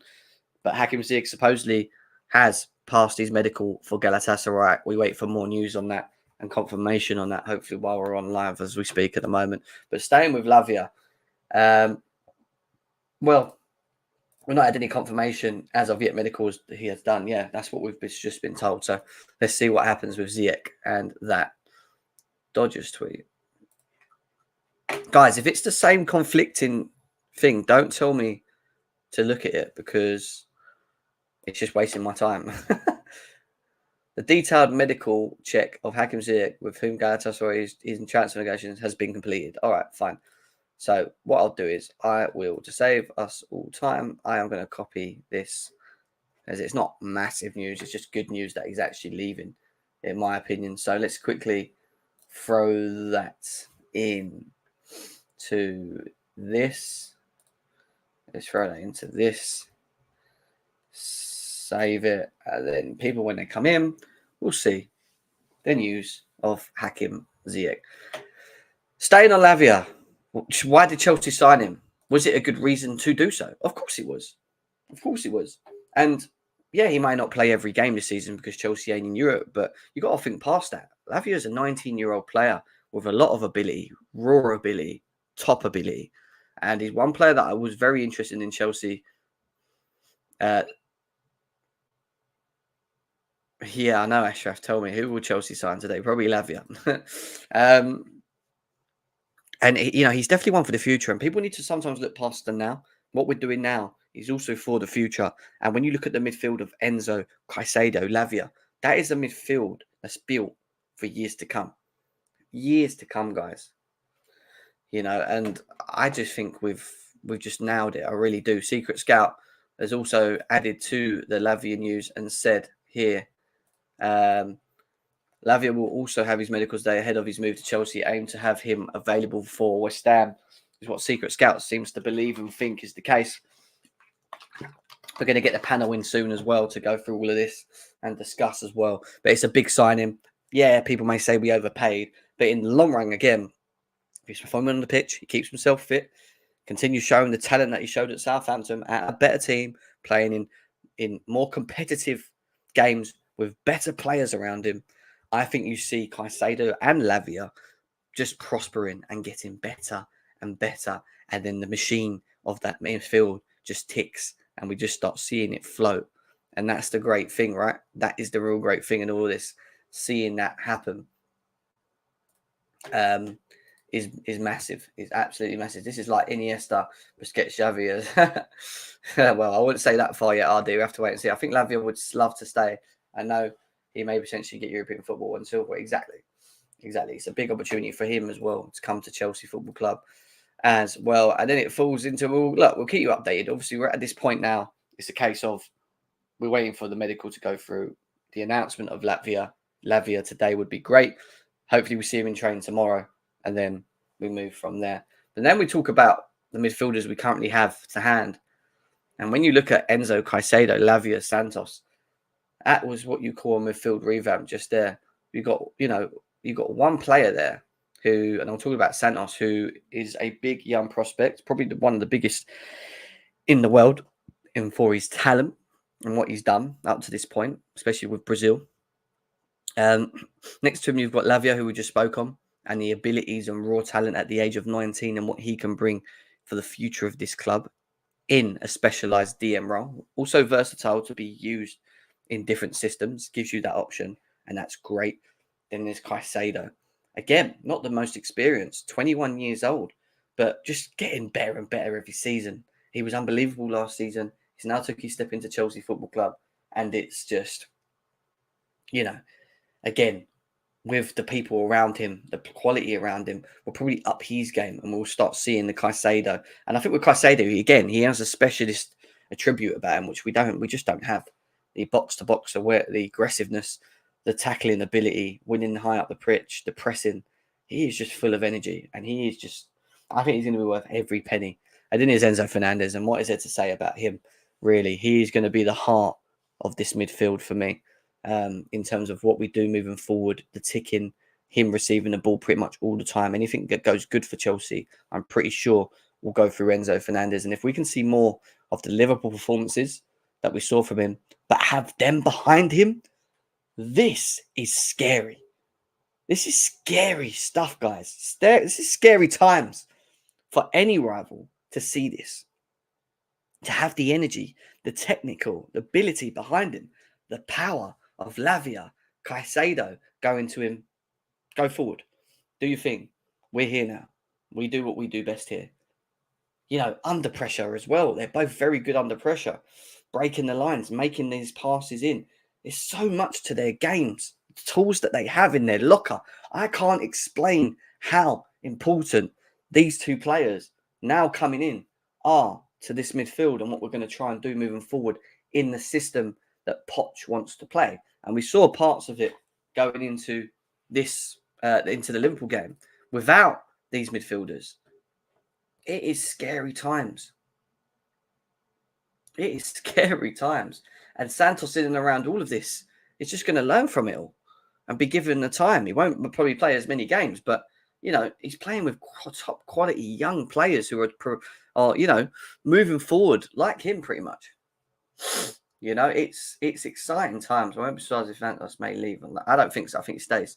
But Hakim Ziyech supposedly has passed his medical for Galatasaray. We wait for more news on that and confirmation on that, hopefully, while we're on live as we speak at the moment. But staying with Lavia, well, we've not had any confirmation as of yet. Medicals he has done. Yeah, that's what we've just been told. So let's see what happens with Ziyech and that Dodgers tweet. Guys, if it's the same conflicting thing, don't tell me to look at it because it's just wasting my time. The detailed medical check of Hakim Ziyech, with whom Galatasaray is in transfer negotiations, has been completed. All right, fine. So what I'll do is I will, to save us all time, I am going to copy this, as it's not massive news. It's just good news that he's actually leaving, in my opinion. So let's quickly throw that in to this. Let's throw that into this. Save it. And then people, when they come in, we'll see the news of Hakim Ziyech. Staying on Lavia. Why did Chelsea sign him? Was it a good reason to do so? Of course it was. Of course it was. And yeah, he might not play every game this season because Chelsea ain't in Europe, but you got to think past that. Lavia is a 19-year-old player with a lot of ability, raw ability, top ability. And he's one player that I was very interested in Chelsea. Yeah, I know, Ashraf. Tell me, who will Chelsea sign today? Probably Lavia. And, he's definitely one for the future. And people need to sometimes look past the now. What we're doing now is also for the future. And when you look at the midfield of Enzo, Caicedo, Lavia, that is a midfield that's built for years to come. Years to come, guys. And I just think we've just nailed it. I really do. Secret Scout has also added to the Lavia news and said here, Lavia will also have his medicals day ahead of his move to Chelsea. Aim to have him available for West Ham, is what Secret Scout seems to believe and think is the case. We're going to get the panel in soon as well to go through all of this and discuss as well. But it's a big signing. Yeah, people may say we overpaid, but in the long run, again, if he's performing on the pitch, he keeps himself fit, continues showing the talent that he showed at Southampton, at a better team, playing in more competitive games with better players around him. I think you see Caicedo and Lavia just prospering and getting better and better. And then the machine of that midfield just ticks and we just start seeing it float. And that's the great thing, right? That is the real great thing in all this. Seeing that happen is massive. It's absolutely massive. This is like Iniesta, Busquets, Xavi. Well, I wouldn't say that far yet, RD. We have to wait and see. I think Lavia would love to stay. I know he may potentially get European football and silver. Exactly. It's a big opportunity for him as well to come to Chelsea Football Club as well. And then it falls into, we'll keep you updated. Obviously, we're at this point now. It's a case of we're waiting for the medical to go through. The announcement of Lavia today would be great. Hopefully, we see him in training tomorrow, and then we move from there. And then we talk about the midfielders we currently have to hand. And when you look at Enzo, Caicedo, Lavia, Santos, that was what you call a midfield revamp just there. You got one player there who, and I'm talking about Santos, who is a big young prospect, probably one of the biggest in the world for his talent and what he's done up to this point, especially with Brazil. Next to him, you've got Lavia, who we just spoke on, and the abilities and raw talent at the age of 19 and what he can bring for the future of this club in a specialized DM role. Also versatile to be used in different systems, gives you that option, and that's great. Then there's Caicedo. Again, not the most experienced, 21 years old, but just getting better and better every season. He was unbelievable last season. He's now took his step into Chelsea Football Club, and it's just, again, with the people around him, the quality around him, will probably up his game, and we'll start seeing the Caicedo. And I think with Caicedo, again, he has a specialist attribute about him, which we just don't have. The box-to-box, the aggressiveness, the tackling ability, winning high up the pitch, the pressing. He is just full of energy, and he is just, I think he's going to be worth every penny. And then there's Enzo Fernandez, and what is there to say about him, really? He is going to be the heart of this midfield for me. In terms of what we do moving forward, the ticking, him receiving the ball pretty much all the time. Anything that goes good for Chelsea, I'm pretty sure will go through Enzo Fernandez. And if we can see more of the Liverpool performances that we saw from him, but have them behind him, this is scary. This is scary stuff, guys. This is scary times for any rival to see this. To have the energy, the technical, the ability behind him, the power of Lavia, Caicedo going to him. Go forward. Do your thing. We're here now. We do what we do best here. Under pressure as well. They're both very good under pressure. Breaking the lines, making these passes in. There's so much to their games. The tools that they have in their locker. I can't explain how important these two players now coming in are to this midfield and what we're going to try and do moving forward in the system that Poch wants to play. And we saw parts of it going into this, into the Liverpool game. Without these midfielders, it is scary times. It is scary times. And Santos in and around all of this is just going to learn from it all and be given the time. He won't probably play as many games, but, he's playing with top quality young players who are moving forward like him pretty much. You know, it's exciting times. I won't be surprised if Santos may leave. I don't think so. I think he stays.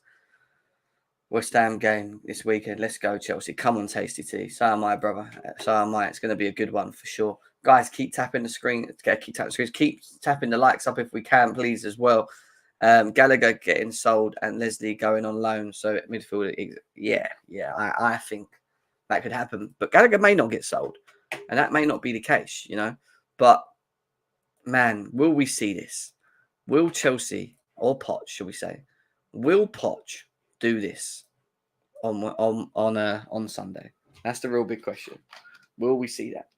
West Ham game this weekend. Let's go, Chelsea. Come on, Tasty Tea. So am I, brother. So am I. It's going to be a good one for sure. Guys, keep tapping the screen. Keep tapping the screens. Keep tapping the likes up if we can, please, as well. Gallagher getting sold and Lesley going on loan. So at midfield, I think that could happen. But Gallagher may not get sold. And that may not be the case, you know. But, man, will we see this? Will Chelsea, or Poch, shall we say, will Poch do this on Sunday? That's the real big question. Will we see that?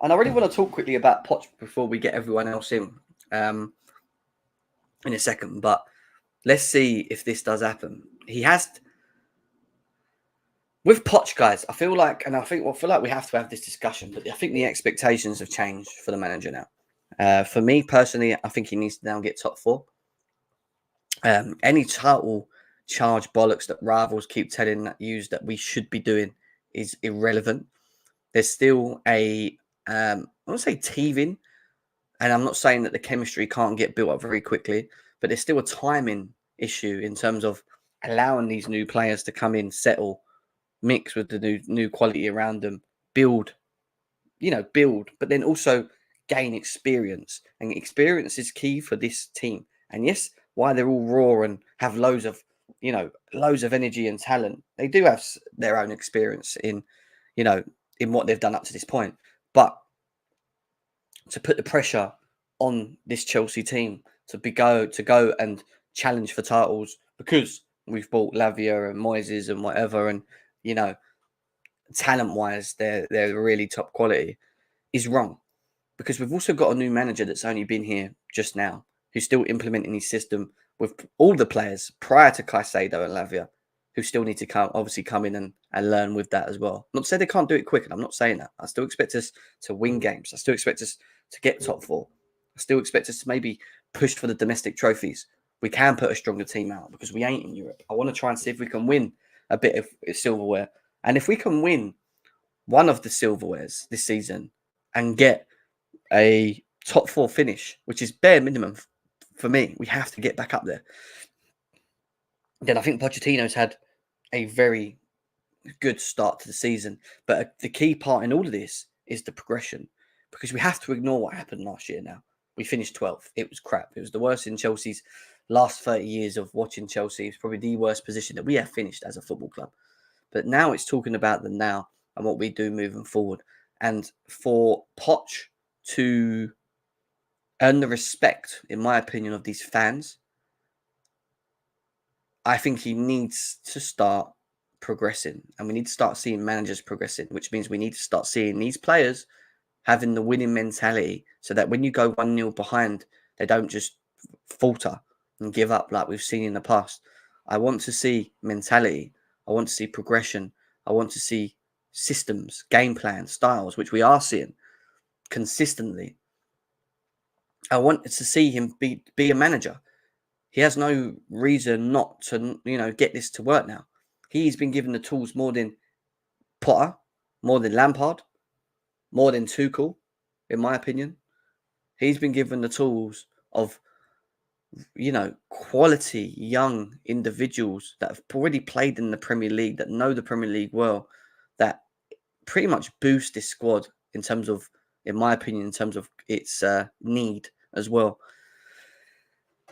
And I really want to talk quickly about Poch before we get everyone else in a second. But let's see if this does happen. He has with Poch, guys. I feel like we have to have this discussion. But I think the expectations have changed for the manager now. For me personally, I think he needs to now get top 4. Any title charge bollocks that rivals keep telling you that we should be doing is irrelevant. There's still I won't say teething, and I'm not saying that the chemistry can't get built up very quickly, but there's still a timing issue in terms of allowing these new players to come in, settle, mix with the new quality around them, build, but then also gain experience. And experience is key for this team. And yes, why they're all raw and have loads of energy and talent. They do have their own experience in what they've done up to this point. But to put the pressure on this Chelsea team to go and challenge for titles because we've bought Lavia and Moises and whatever, and talent-wise they're really top quality, is wrong. Because we've also got a new manager that's only been here just now, who's still implementing his system with all the players prior to Caicedo and Lavia, who still need to come in and learn with that as well. Not to say they can't do it quick, and I'm not saying that. I still expect us to win games. I still expect us to get top 4. I still expect us to maybe push for the domestic trophies. We can put a stronger team out because we ain't in Europe. I want to try and see if we can win a bit of silverware. And if we can win one of the silverwares this season and get a top 4 finish, which is bare minimum for me, we have to get back up there. Then I think Pochettino's had a very good start to the season. But the key part in all of this is the progression, because we have to ignore what happened last year now. We finished 12th. It was crap. It was the worst in Chelsea's last 30 years of watching Chelsea. It's probably the worst position that we have finished as a football club. But now it's talking about the now and what we do moving forward. And for Poch to earn the respect, in my opinion, of these fans, I think he needs to start progressing, and we need to start seeing managers progressing, which means we need to start seeing these players having the winning mentality, so that when you go 1-0 behind, they don't just falter and give up like we've seen in the past. I want to see mentality. I want to see progression. I want to see systems, game plans, styles, which we are seeing consistently. I want to see him be a manager. He has no reason not to, get this to work now. He's been given the tools more than Potter, more than Lampard, more than Tuchel, in my opinion. He's been given the tools of, quality young individuals that have already played in the Premier League, that know the Premier League well, that pretty much boost this squad in terms of, in my opinion, in terms of its need as well.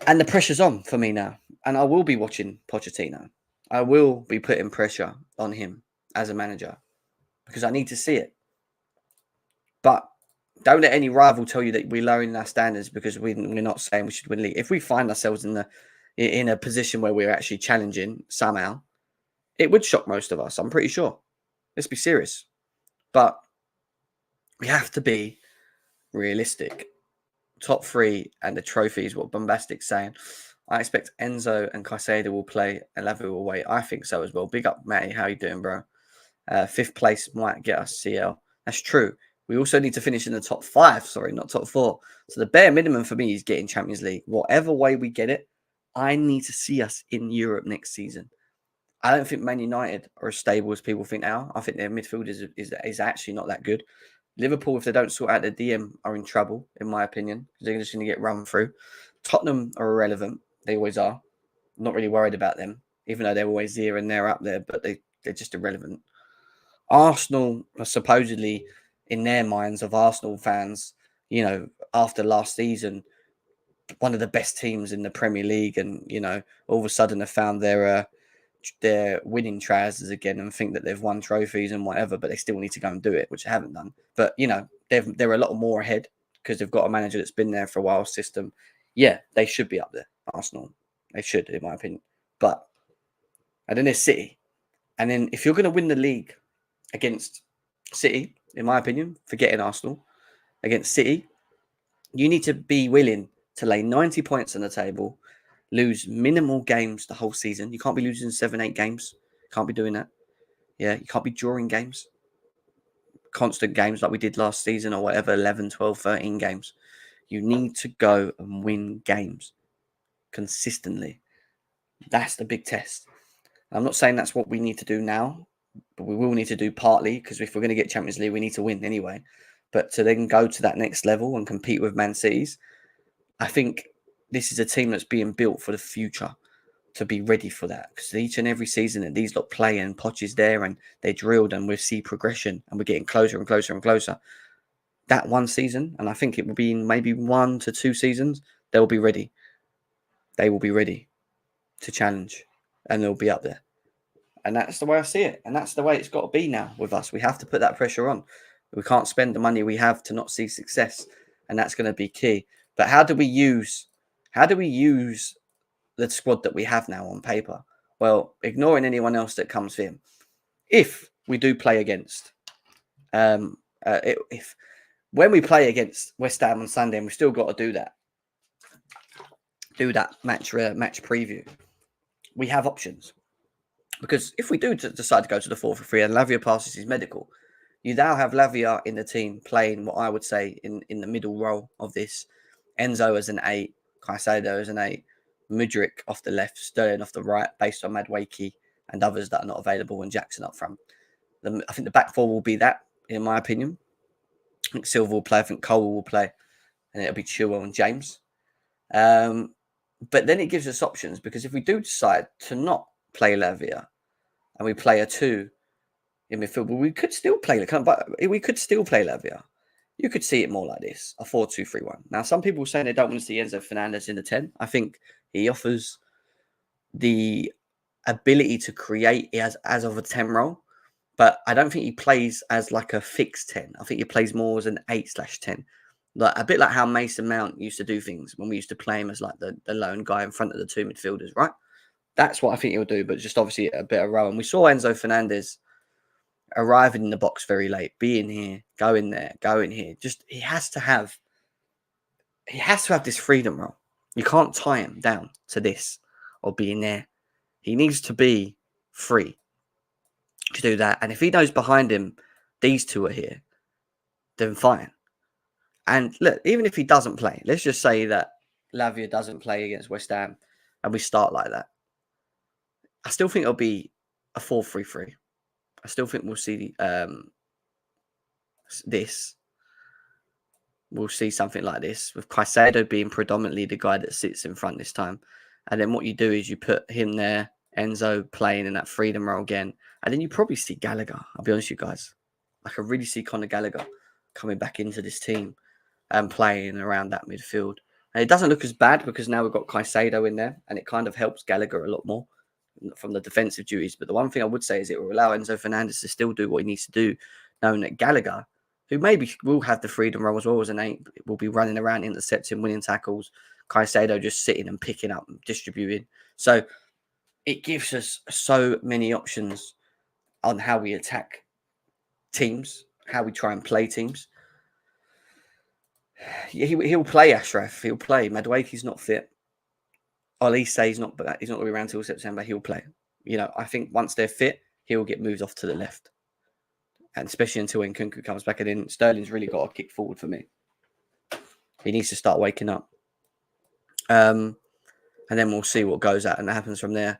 And the pressure's on for me now. And I will be watching Pochettino. I will be putting pressure on him as a manager because I need to see it. But don't let any rival tell you that we're lowering our standards because we're not saying we should win the league. If we find ourselves in a position where we're actually challenging somehow, it would shock most of us, I'm pretty sure. Let's be serious. But we have to be realistic. Top 3 and the trophy is what Bombastic's saying. I expect Enzo and Caicedo will play and Lavia will wait. I think so as well. Big up, Matty. How you doing, bro? 5th place might get us CL. That's true. We also need to finish in the top 5. Sorry, not top 4. So the bare minimum for me is getting Champions League. Whatever way we get it, I need to see us in Europe next season. I don't think Man United are as stable as people think now. I think their midfield is actually not that good. Liverpool, if they don't sort out their DM, are in trouble, in my opinion, because they're just going to get run through. Tottenham are irrelevant. They always are. I'm not really worried about them, even though they're always here and they're up there, but they're just irrelevant. Arsenal are supposedly, in their minds of Arsenal fans, after last season, one of the best teams in the Premier League, and all of a sudden have found their winning trousers again and think that they've won trophies and whatever, but they still need to go and do it, which they haven't done. But they're a lot more ahead because they've got a manager that's been there for a while. System, yeah, they should be up there. Arsenal, they should, in my opinion. But and then there's City, and then if you're going to win the league against City, in my opinion, forgetting Arsenal, against City, you need to be willing to lay 90 points on the table, lose minimal games the whole season. You can't be losing 7-8 games. Can't be doing that. Yeah, you can't be drawing games. Constant games like we did last season or whatever, 11, 12, 13 games. You need to go and win games consistently. That's the big test. I'm not saying that's what we need to do now, but we will need to do partly, because if we're going to get Champions League, we need to win anyway. But to then go to that next level and compete with Man City's, I think this is a team that's being built for the future to be ready for that. Because each and every season that these lot play and Poch is there and they're drilled and we see progression and we're getting closer and closer and closer. That one season, and I think it will be in maybe 1 to 2 seasons, they'll be ready. They will be ready to challenge and they'll be up there. And that's the way I see it. And that's the way it's got to be now with us. We have to put that pressure on. We can't spend the money we have to not see success. And that's going to be key. But how do we use the squad that we have now on paper? Well, ignoring anyone else that comes in. If we do play against, when we play against West Ham on Sunday, and we've still got to do that match preview, we have options. Because if we do decide to go to the 4-3 and Lavia passes his medical, you now have Lavia in the team playing what I would say in the middle role of this. Enzo as an 8, Caicedo as an 8, Mudryk off the left, Sterling off the right, based on Madueke and others that are not available, and Jackson up front. I think the back four will be that, in my opinion. I think Silva will play, I think Cole will play, and it'll be Chilwell and James. But then it gives us options, because if we do decide to not play Lavia and we play a 2 in midfield, we could still play Lavia. You could see it more like this, a 4-2-3-1. Now, some people say they don't want to see Enzo Fernandez in the 10. I think he offers the ability to create as of a 10 role, but I don't think he plays as like a fixed 10. I think he plays more as an 8/10. Like a bit like how Mason Mount used to do things when we used to play him as like the lone guy in front of the 2 midfielders, right? That's what I think he'll do, but just obviously a bit of row. And we saw Enzo Fernandez arriving in the box very late, being here, going there, going here. Just he has to have this freedom role. You can't tie him down to this or being there. He needs to be free to do that. And if he knows behind him these 2 are here, then fine. And look, even if he doesn't play, let's just say that Lavia doesn't play against West Ham and we start like that. I still think it'll be a 4-3-3. I still think we'll see this. We'll see something like this, with Caicedo being predominantly the guy that sits in front this time. And then what you do is you put him there, Enzo playing in that freedom role again. And then you probably see Gallagher. I'll be honest with you guys. I can really see Conor Gallagher coming back into this team and playing around that midfield. And it doesn't look as bad because now we've got Caicedo in there, and it kind of helps Gallagher a lot more from the defensive duties. But the one thing I would say is it will allow Enzo Fernandez to still do what he needs to do, knowing that Gallagher, who maybe will have the freedom role as well as an 8, will be running around, intercepting, winning tackles. Caicedo just sitting and picking up and distributing. So it gives us so many options on how we attack teams, how we try and play teams. He'll play Ashraf. He'll play. Madueke's not fit. Olise, he's not going to be around till September. He'll play. I think once they're fit, he'll get moved off to the left. And especially until Nkunku comes back. And then Sterling's really got to kick forward for me. He needs to start waking up. And then we'll see what goes out and happens from there.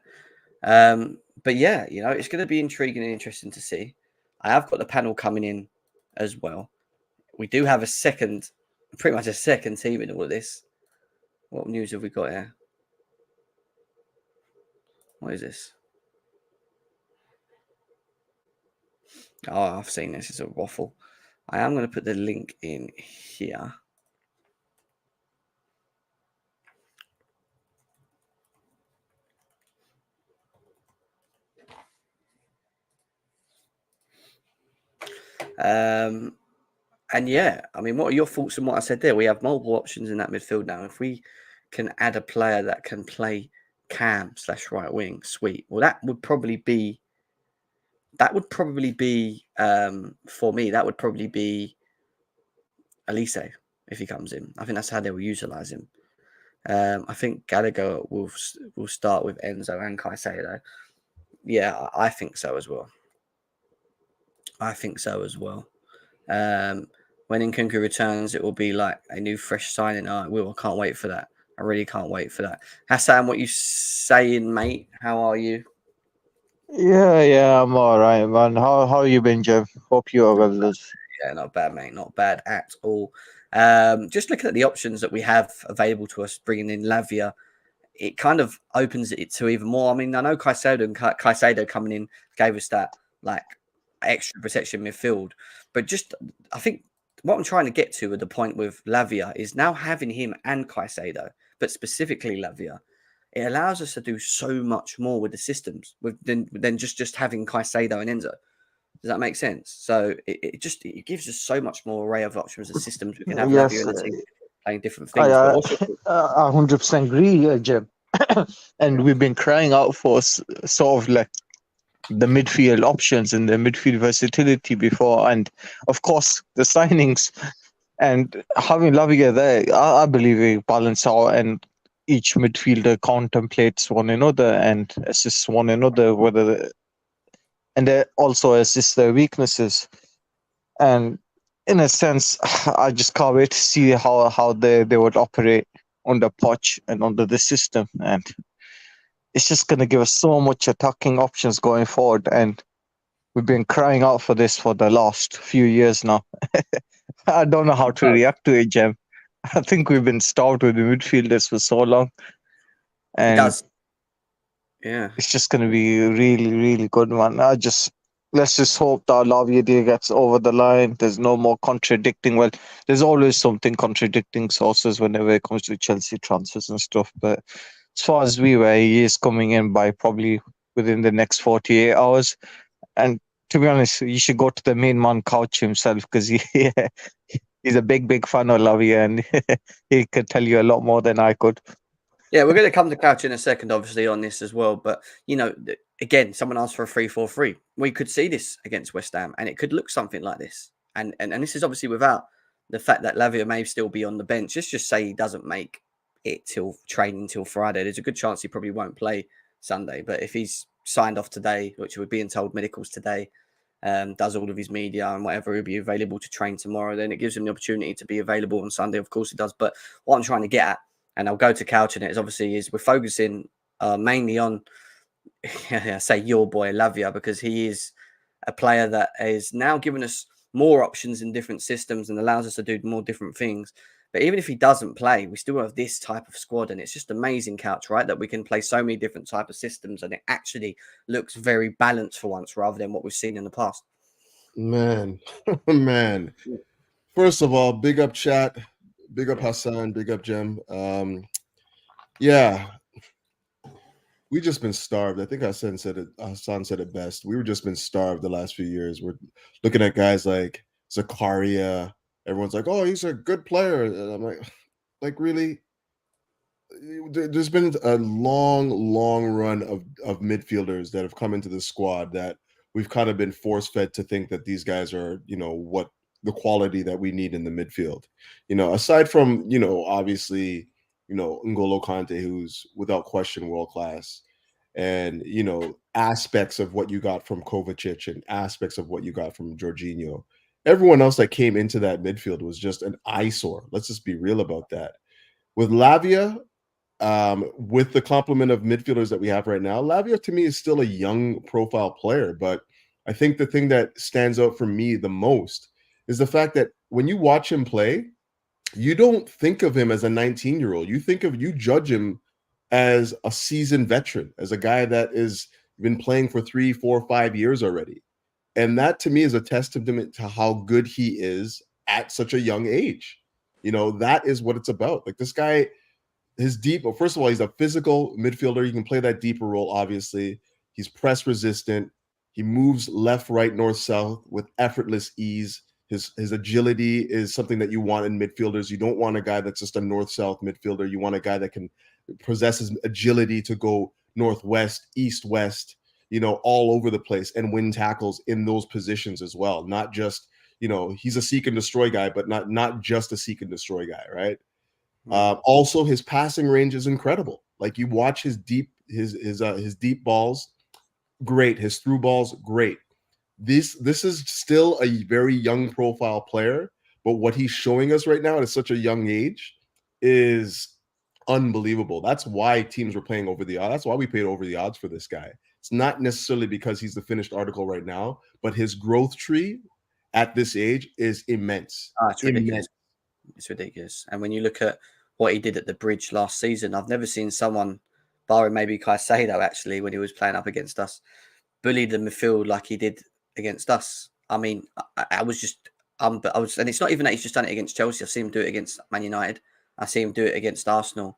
But yeah, it's going to be intriguing and interesting to see. I have got the panel coming in as well. we do have pretty much a second team in all of this. What news have we got here? What is this? Oh, I've seen this. It's a waffle. I am going to put the link in here. And yeah, I mean, what are your thoughts on what I said there? We have multiple options in that midfield now. If we can add a player that can play cam / right wing, sweet. Well, that would probably be for me. That would probably be Olise if he comes in. I think that's how they will utilize him. I think Gallagher will start with Enzo and Caicedo. Yeah, I think so as well. When Nkunku returns, it will be like a new fresh signing. I can't wait for that. I really can't wait for that. Hassan, what you saying, mate? How are you? Yeah, I'm all right, man. How you been, Jeff? Hope you are well. Yeah, not bad, mate. Not bad at all. Just looking at the options that we have available to us, bringing in Lavia, it kind of opens it to even more. I mean, I know Caicedo coming in gave us that like extra protection midfield, but just I think what I'm trying to get to at the point with Lavia is now having him and Caicedo, but specifically Lavia, it allows us to do so much more with the systems than just having Caicedo and Enzo. Does that make sense? So it gives us so much more array of options and systems. We can have Lavia Yes, and the team playing different things. I But what's your 100% agree, Jeff. And we've been crying out for sort of like the midfield options and the midfield versatility before, and of course the signings and having Lavia there. I believe we balance out, and each midfielder contemplates one another and assists one another, and they also assist their weaknesses. And in a sense, I just can't wait to see how they would operate under Poch and under the system. And it's just going to give us so much attacking options going forward. And we've been crying out for this for the last few years now. I don't know how to react to it, Jem. I think we've been starved with the midfielders for so long. And it does. Yeah. it's just going to be really, really good, man. Let's just hope that Lavia deal gets over the line. There's no more contradicting. Well, there's always something contradicting sources whenever it comes to Chelsea transfers and stuff. But as far as we were, he is coming in by probably within the next 48 hours. And to be honest, you should go to the main man couch himself, because he's a big fan of Lavia, and he could tell you a lot more than I could. Yeah, we're going to come to Couch in a second, obviously, on this as well. But, again, someone asked for a 3-4-3. We could see this against West Ham, and it could look something like this. And this is obviously without the fact that Lavia may still be on the bench. Let's just say he doesn't make it till training till Friday. There's a good chance he probably won't play Sunday. But if he's signed off today, which we're being told medicals today, does all of his media and whatever, he'll be available to train tomorrow, then it gives him the opportunity to be available on Sunday. Of course it does. But what I'm trying to get at, and I'll go to Couch in it, is we're focusing mainly on, say, your boy Lavia, because he is a player that is now giving us more options in different systems and allows us to do more different things. But even if he doesn't play, we still have this type of squad, and it's just amazing, Couch, right? That we can play so many different type of systems, and it actually looks very balanced for once, rather than what we've seen in the past. Man, man. First of all, big up chat, big up Hassan, big up Jem. Yeah, we just been starved. I think Hassan said it best. We were just been starved the last few years. We're looking at guys like Zakaria. Everyone's like, "Oh, he's a good player." And I'm like really? There's been a long run of midfielders that have come into the squad that we've kind of been force-fed to think that these guys are, what the quality that we need in the midfield. Aside from, obviously, N'Golo Kante, who's without question world class, and aspects of what you got from Kovacic and aspects of what you got from Jorginho. Everyone else that came into that midfield was just an eyesore. Let's just be real about that. With Lavia, with the complement of midfielders that we have right now, Lavia to me is still a young profile player, but I think the thing that stands out for me the most is the fact that when you watch him play, you don't think of him as a 19-year-old. You judge him as a seasoned veteran, as a guy that has been playing for 3, 4, 5 years already. And that to me is a testament to how good he is at such a young age. That is what it's about. Like, this guy, well, first of all, he's a physical midfielder. He can play that deeper role, obviously. He's press resistant. He moves left, right, north, south with effortless ease. His agility is something that you want in midfielders. You don't want a guy that's just a north-south midfielder. You want a guy that can possesses agility to go northwest, east-west, all over the place and win tackles in those positions as well. Not just, he's a seek and destroy guy, but not just a seek and destroy guy, right? Also, his passing range is incredible. Like, you watch his deep balls, great. His through balls, great. This is still a very young profile player, but what he's showing us right now at such a young age is unbelievable. That's why teams were playing over the odds. That's why we paid over the odds for this guy. It's not necessarily because he's the finished article right now, but his growth tree at this age is immense. It's ridiculous. It's ridiculous. And when you look at what he did at the Bridge last season, I've never seen someone, barring maybe Caicedo actually, when he was playing up against us, bully the midfield like he did against us. I mean, I was just, and it's not even that he's just done it against Chelsea. I've seen him do it against Man United. I see him do it against Arsenal.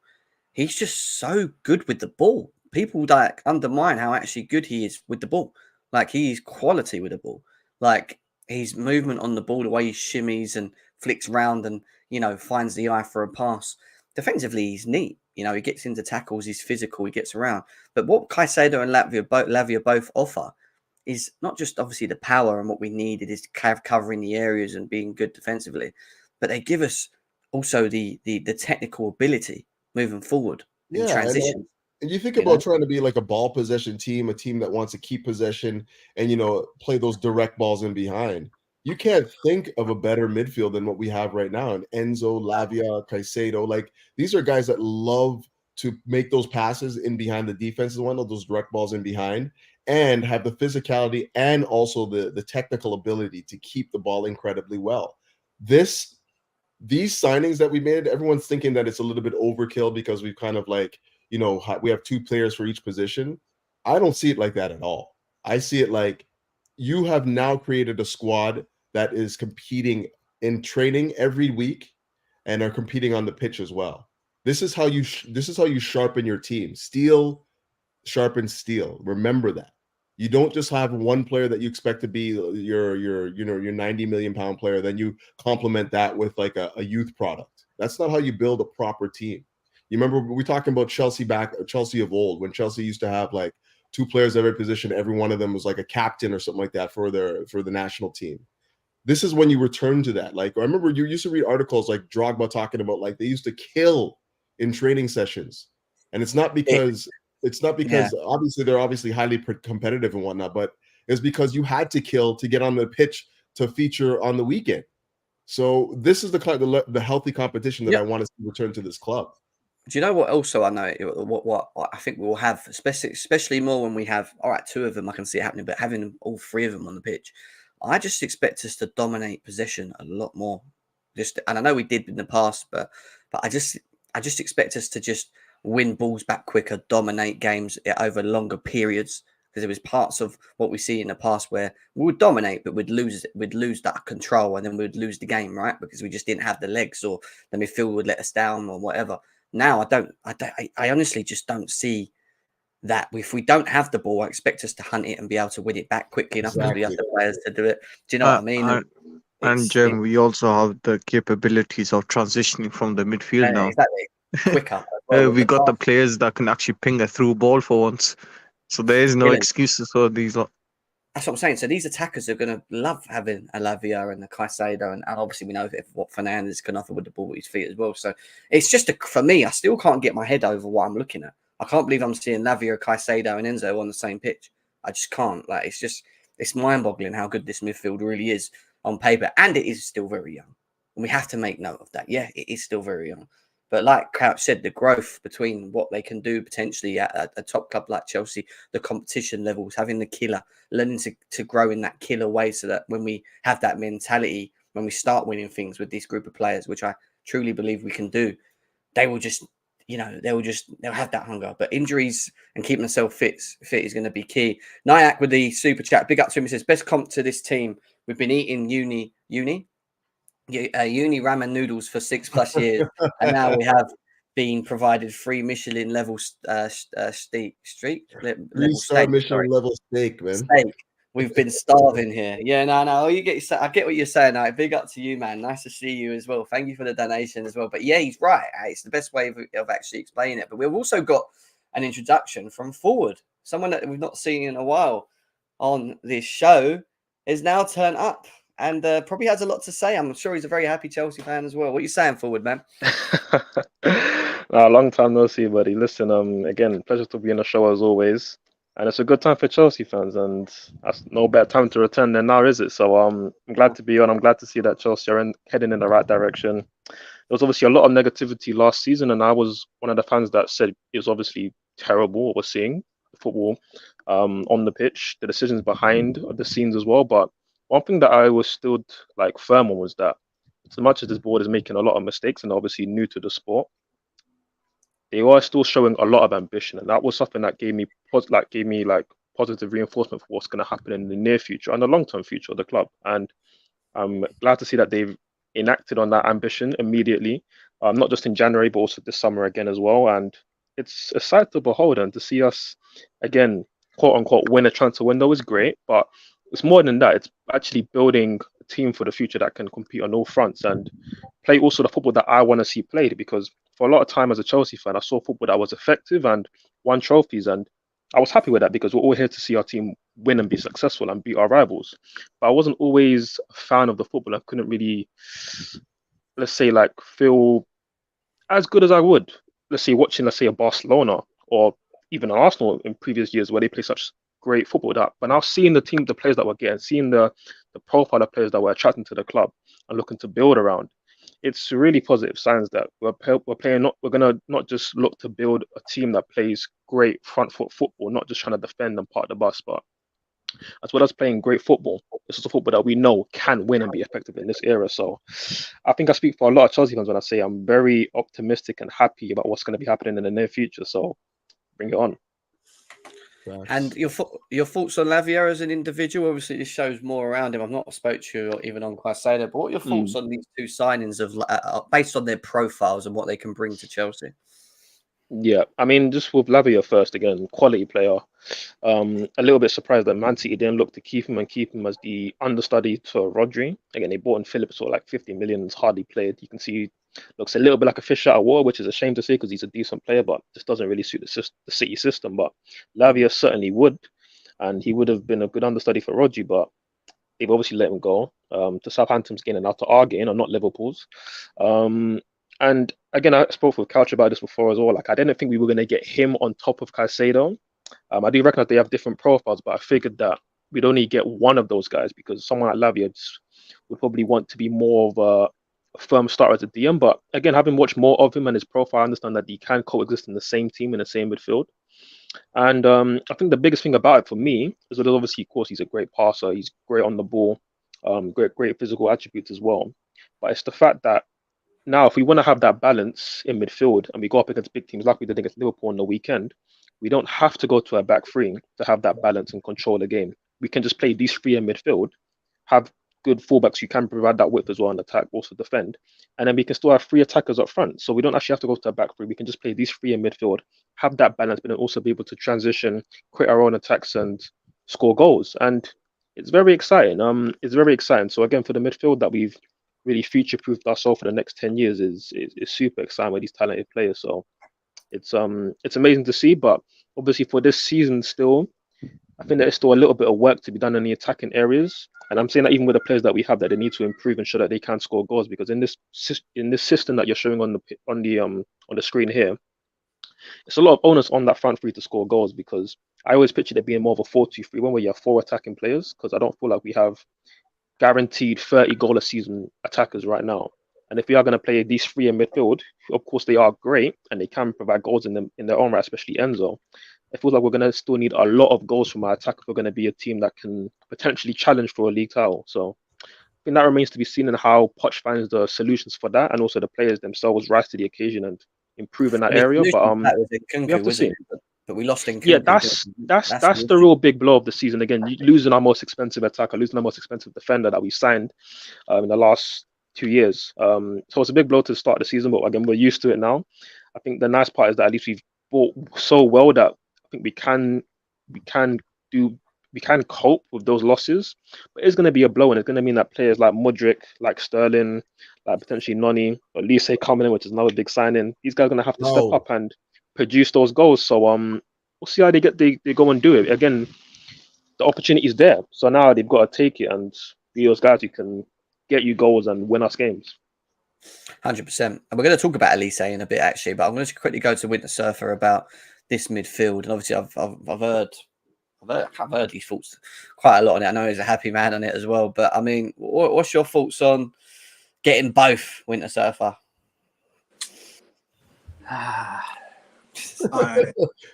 He's just so good with the ball. People like undermine how actually good he is with the ball. Like, he's quality with the ball. Like, his movement on the ball, the way he shimmies and flicks round and, finds the eye for a pass. Defensively, he's neat. He gets into tackles, he's physical, he gets around. But what Caicedo and Lavia both offer is not just obviously the power and what we needed is covering the areas and being good defensively, but they give us also the technical ability moving forward in transition. And you think about trying to be like a ball possession team, a team that wants to keep possession and, play those direct balls in behind. You can't think of a better midfield than what we have right now. And Enzo, Lavia, Caicedo, like, these are guys that love to make those passes in behind the defensive one, those direct balls in behind, and have the physicality and also the technical ability to keep the ball incredibly well. These signings that we made, everyone's thinking that it's a little bit overkill because we've kind of like, we have 2 players for each position. I don't see it like that at all. I see it like you have now created a squad that is competing in training every week and are competing on the pitch as well. This is how you sharpen your team. Steel sharpens steel. Remember that. You don't just have one player that you expect to be your 90 million pound player, then you complement that with like a youth product. That's not how you build a proper team. You remember we talking about Chelsea of old, when Chelsea used to have like 2 players every position, every one of them was like a captain or something like that for the national team. This is when you return to that. Like, I remember you used to read articles like Drogba talking about like they used to kill in training sessions, and it's not because obviously they're highly competitive and whatnot, but it's because you had to kill to get on the pitch to feature on the weekend. So this is the healthy competition that I want to see return to this club. Do you know what? Also, I know what I think we'll have, especially more when we have 2 of them. I can see it happening, but having all 3 of them on the pitch, I just expect us to dominate possession a lot more. And I know we did in the past, but I just expect us to just win balls back quicker, dominate games over longer periods. Because there was parts of what we see in the past where we would dominate, but we'd lose that control, and then we'd lose the game, right? Because we just didn't have the legs, or the midfield would let us down, or whatever. Now I honestly just don't see that. If we don't have the ball, I expect us to hunt it and be able to win it back quickly enough for the other players to do it. Do you know what I mean? And Jim, we also have the capabilities of transitioning from the midfield now. Exactly. Quicker. We got the players that can actually ping a through ball for once. So there is no excuses for these lot. That's what I'm saying. So these attackers are going to love having a Lavia and a Caicedo, and obviously we know what Fernandez can offer with the ball at his feet as well. So it's just for me, I still can't get my head over what I'm looking at. I can't believe I'm seeing Lavia, Caicedo, and Enzo on the same pitch. I just can't. Like, it's mind-boggling how good this midfield really is on paper, and it is still very young. And we have to make note of that. Yeah, it is still very young. But like Couch said, the growth between what they can do potentially at a top club like Chelsea, the competition levels, having the killer, learning to grow in that killer way, so that when we have that mentality when we start winning things with this group of players, which I truly believe we can do, they will just, they'll have that hunger. But injuries and keeping themselves fit is going to be key. Nyack with the super chat, big up to him. He says, best comp to this team. We've been eating uni ramen noodles for 6+ years, and now we have been provided free Michelin level steak. 3-star Michelin level steak, man. Steak. We've been starving here. Yeah, no. I get what you're saying. Right? Big up to you, man. Nice to see you as well. Thank you for the donation as well. But yeah, he's right. It's the best way of actually explaining it. But we've also got an introduction from forward, someone that we've not seen in a while on this show is now turned up and probably has a lot to say. I'm sure he's a very happy Chelsea fan as well. What are you saying, forward, man? Long time no see, buddy. Listen, again, pleasure to be on the show as always. And it's a good time for Chelsea fans, and that's no better time to return than now, is it? So I'm glad to be on. I'm glad to see that Chelsea are heading in the right direction. There was obviously a lot of negativity last season, and I was one of the fans that said it was obviously terrible what we're seeing, football on the pitch, the decisions behind the scenes as well. But one thing that I was still firm on was that as much as this board is making a lot of mistakes and obviously new to the sport, they are still showing a lot of ambition, and that was something that gave me positive reinforcement for what's going to happen in the near future and the long-term future of the club. And I'm glad to see that they've enacted on that ambition immediately, not just in January but also this summer again as well. And it's a sight to behold, and to see us again, quote unquote, win a transfer window is great, but it's more than that. It's actually building a team for the future that can compete on all fronts and play also the football that I want to see played. Because for a lot of time as a Chelsea fan, I saw football that was effective and won trophies, and I was happy with that because we're all here to see our team win and be successful and beat our rivals. But I wasn't always a fan of the football. I couldn't really, feel as good as I would, watching, a Barcelona or even an Arsenal in previous years where they play such great football. But now seeing the players that we're getting, seeing the profile of players that we're attracting to the club and looking to build around, it's really positive signs that we're going to not just look to build a team that plays great front foot football, not just trying to defend and park the bus, but as well as playing great football, this is a football that we know can win and be effective in this era. So I think I speak for a lot of Chelsea fans when I say I'm very optimistic and happy about what's going to be happening in the near future. So bring it on. And your thoughts on Lavia as an individual? Obviously, this shows more around him. I've not spoke to you even on Quasada, but what are your thoughts on these two signings of based on their profiles and what they can bring to Chelsea? Yeah, I mean, just with Lavia first, again, quality player. A little bit surprised that Man City didn't look to keep him as the understudy to Rodri. Again, they bought in Phillips for 50 million, hardly played. You can see looks a little bit like a fish out of water, which is a shame to see because he's a decent player, but just doesn't really suit the City system. But Lavia certainly would, and he would have been a good understudy for Rodri, but they've obviously let him go to Southampton's gain and now to our gain, or not Liverpool's. And again, I spoke with Couch about this before as well. I didn't think we were going to get him on top of Caicedo. I do recognize they have different profiles, but I figured that we'd only get one of those guys because someone like Lavia would probably want to be more of a firm starter as a DM. But again, having watched more of him and his profile, I understand that he can coexist in the same team, in the same midfield. And I think the biggest thing about it for me is that obviously, of course, he's a great passer. He's great on the ball, great physical attributes as well. But it's the fact that now, if we want to have that balance in midfield and we go up against big teams like we did against Liverpool on the weekend, we don't have to go to a back three to have that balance and control the game. We can just play these three in midfield, have good fullbacks who can provide that width as well in attack, also defend, and then we can still have three attackers up front. So we don't actually have to go to a back three. We can just play these three in midfield, have that balance, but then also be able to transition, create our own attacks and score goals. And it's very exciting. So again, for the midfield that we've really future-proofed ourselves for the next 10 years is super exciting with these talented players. So it's amazing to see, but obviously for this season still, I think there's still a little bit of work to be done in the attacking areas. And I'm saying that even with the players that we have, that they need to improve and show that they can score goals, because in this system that you're showing on the screen here, it's a lot of onus on that front three to score goals, because I always picture it being more of a 4-2-3-1 where you have 4 attacking players, because I don't feel like we have guaranteed 30 goal a season attackers right now. And if we are going to play these 3 in midfield, of course they are great and they can provide goals in their own right, especially Enzo. It feels like we're going to still need a lot of goals from our attack if we're going to be a team that can potentially challenge for a league title. So think that remains to be seen in how Poch finds the solutions for that, and also the players themselves rise to the occasion and improve in that But his area. solution But to that was we have Nkunku, to wasn't see. it? But we lost Yeah, Nkunku. that's the the issue. real big blow of the season. Again, losing our most expensive attacker, losing our most expensive defender that we signed in the last 2 years. So it's a big blow to start the season, but again, we're used to it now. I think the nice part is that at least we've bought so well that I think we can cope with those losses. But it's going to be a blow, and it's going to mean that players like Mudryk, like Sterling, like potentially Noni, or Olise coming in, which is another big signing. These guys are going to have to step up and produce those goals. So we'll see how they go and do it. Again, the opportunity is there. So now they've got to take it and be those guys who can get you goals and win us games. 100%. And we're going to talk about Olise in a bit, actually, but I'm going to quickly go to Winter Surfer about this midfield. And obviously, I've heard his thoughts quite a lot on it. I know he's a happy man on it as well. But I mean, what's your thoughts on getting both, Winter Surfer?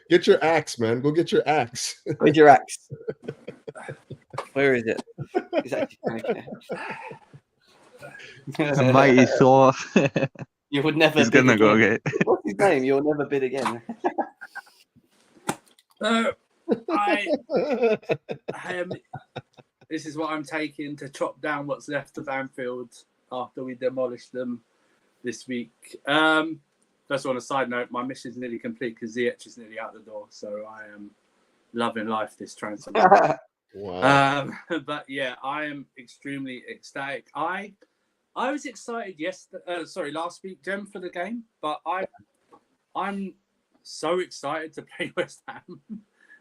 Get your axe, man. Go get your axe. Where's your axe? Where is it? The mighty Thor. You would never. He's gonna go again. What's his name? You'll never bid again. I am. This is what I'm taking to chop down what's left of Anfield after we demolished them this week. Just on a side note, my mission is nearly complete because Ziyech is nearly out the door, so I am loving life this transfer. Wow. But yeah, I am extremely ecstatic. I was excited last week, Jem, for the game, but I'm so excited to play West Ham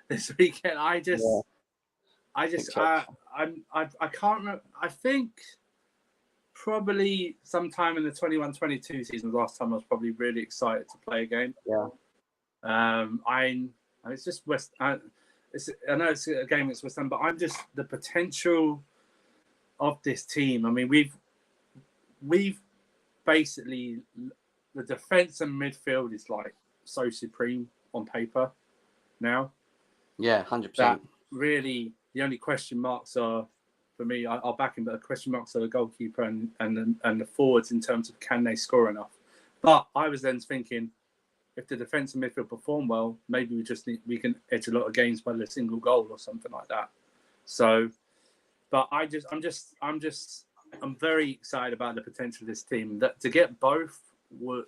this weekend. I can't remember. I think probably sometime in the 21-22 season, last time I was probably really excited to play a game. Yeah. It's just I know it's a game against West Ham, but I'm just the potential of this team. I mean, we've basically, the defense and midfield is like so supreme on paper now. Yeah, 100%. That really the only question marks are, for me, I'll back him, but the question marks are the goalkeeper and the forwards in terms of can they score enough. But I was then thinking, if the defence and midfield perform well, maybe we can edge a lot of games by a single goal or something like that. So, but I'm very excited about the potential of this team. That to get both was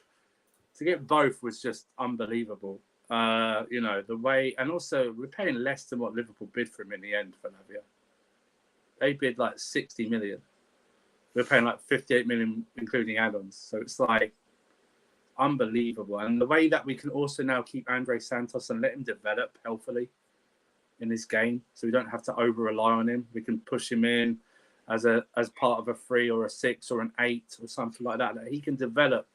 just unbelievable. The way, and also we're paying less than what Liverpool bid for him in the end for Lavia. They bid like 60 million. We're paying like 58 million, including add-ons. So it's like unbelievable. And the way that we can also now keep Andrey Santos and let him develop healthily in this game, so we don't have to over rely on him. We can push him in as part of a 3 or a 6 or an 8 or something like that he can develop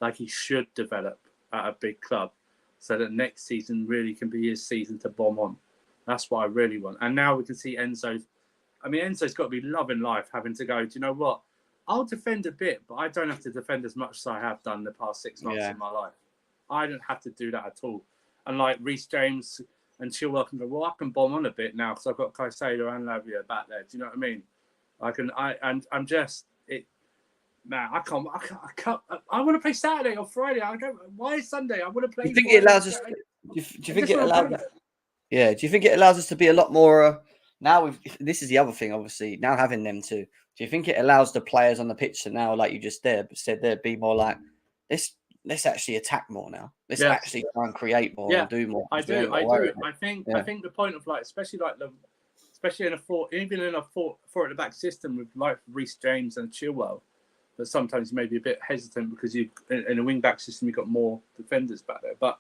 like he should develop at a big club, so that next season really can be his season to bomb on. That's what I really want. And now we can see Enzo. I mean, Enzo's got to be loving life, having to go, do you know what? I'll defend a bit, but I don't have to defend as much as I have done the past 6 months in my life. I don't have to do that at all. And like Reece James and Chilwell can go, well, I can bomb on a bit now because I've got Caicedo and Lavia back there. Do you know what I mean? I can't. I want to play Saturday or Friday. Why is Sunday? I want to play. Do you think it allows us? Do you think it allows? Yeah. Do you think it allows us to be a lot more? Now this is the other thing. Obviously, now having them too. Do you think it allows the players on the pitch to now, like you just said there, be more like let's actually attack more now. Let's actually try and create more and do more. I do. I think the point of especially in a 4, even in a 4 at the back system with like Reece James and Chilwell, but sometimes you may be a bit hesitant because in a wing back system you've got more defenders back there. But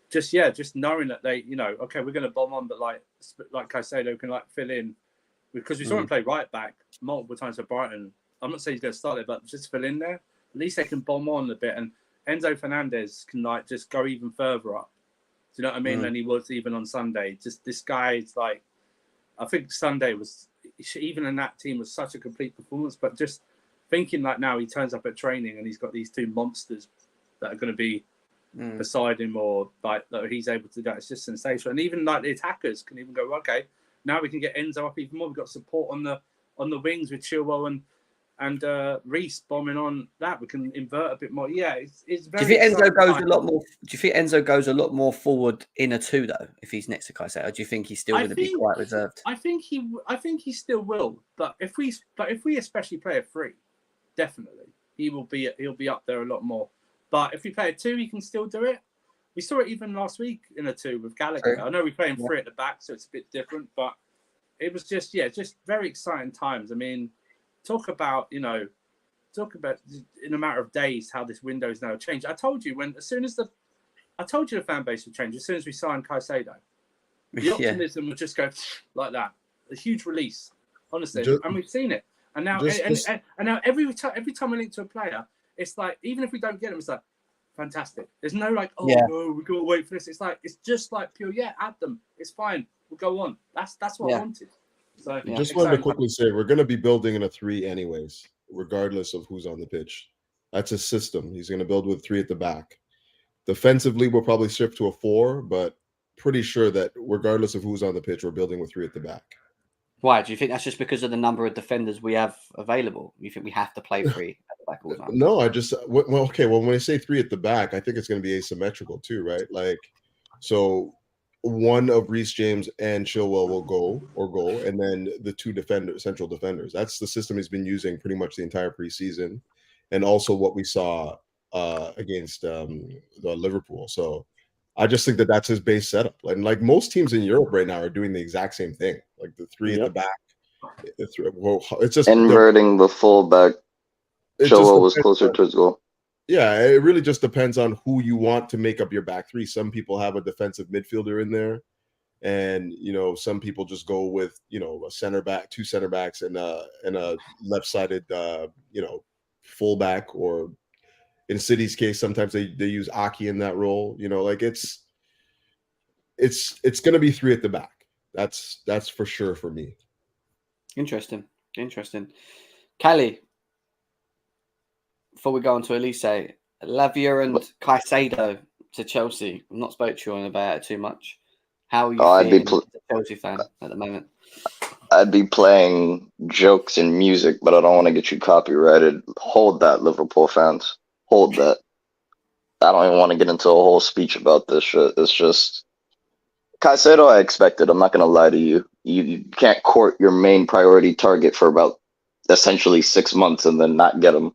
just knowing that they, okay, we're going to bomb on, but like Caicedo can fill in, because we saw him play right back multiple times for Brighton. I'm not saying he's going to start it, but just fill in there. At least they can bomb on a bit, and Enzo Fernandez can just go even further up. Do you know what I mean? Than he was even on Sunday. Just this guy's I think Sunday was, even in that team, was such a complete performance. But just thinking now he turns up at training and he's got these 2 monsters that are going to be beside him, or that he's able to do that. It's just sensational. And even the attackers can even go, okay, now we can get Enzo up even more. We've got support on the wings with Chilwell and Reece bombing on that. We can invert a bit more. Yeah, it's very. Do you think Enzo goes exciting. a lot more? Do you think Enzo goes a lot more forward in a 2 though, if he's next to Caicedo? Or do you think he's still going to be quite reserved? I think he still will. But if we especially play a 3, definitely he'll be up there a lot more. But if we play a 2, he can still do it. We saw it even last week in a 2 with Gallagher. True. I know we play him 3 at the back, so it's a bit different, but it was just very exciting times. I mean, talk about in a matter of days how this window is now changed. I told you the fan base would change as soon as we signed Caicedo. The optimism would just go like that. A huge release, honestly, and we've seen it. And now, and now every time we link to a player, it's like, even if we don't get him, it's like fantastic. There's no like, no, we gotta wait for this. It's like, it's just like pure, add them. It's fine. We'll go on. That's what I wanted. So just wanted to quickly say we're going to be building in a 3 anyways, regardless of who's on the pitch. That's his system. He's going to build with 3 at the back. Defensively, we'll probably shift to a 4, but pretty sure that regardless of who's on the pitch, we're building with 3 at the back. Why? Do you think that's just because of the number of defenders we have available? You think we have to play 3 at the back all the time? No, when I say 3 at the back, I think it's going to be asymmetrical too, right? Like, so one of Reece James and Chilwell will go, and then the 2 central defenders. That's the system he's been using pretty much the entire preseason, and also what we saw against the Liverpool. So I just think that that's his base setup. And like most teams in Europe right now are doing the exact same thing, like the 3 at the back. It's just inverting the fullback. Chilwell was closer to his goal. Yeah, it really just depends on who you want to make up your back 3. Some people have a defensive midfielder in there, and some people just go with a center back, 2 center backs, and a left-sided fullback. Or in City's case, sometimes they use Aki in that role. Like it's going to be 3 at the back. That's for sure for me. Interesting. Callie, before we go on to Olise, Lavia and Caicedo to Chelsea. I'm not spoke to you about it too much. How are you feeling as a Chelsea fan at the moment? I'd be playing jokes and music, but I don't want to get you copyrighted. Hold that, Liverpool fans. Hold that. I don't even want to get into a whole speech about this shit. It's just Caicedo, I expected. I'm not going to lie to you. You can't court your main priority target for about essentially 6 months and then not get him.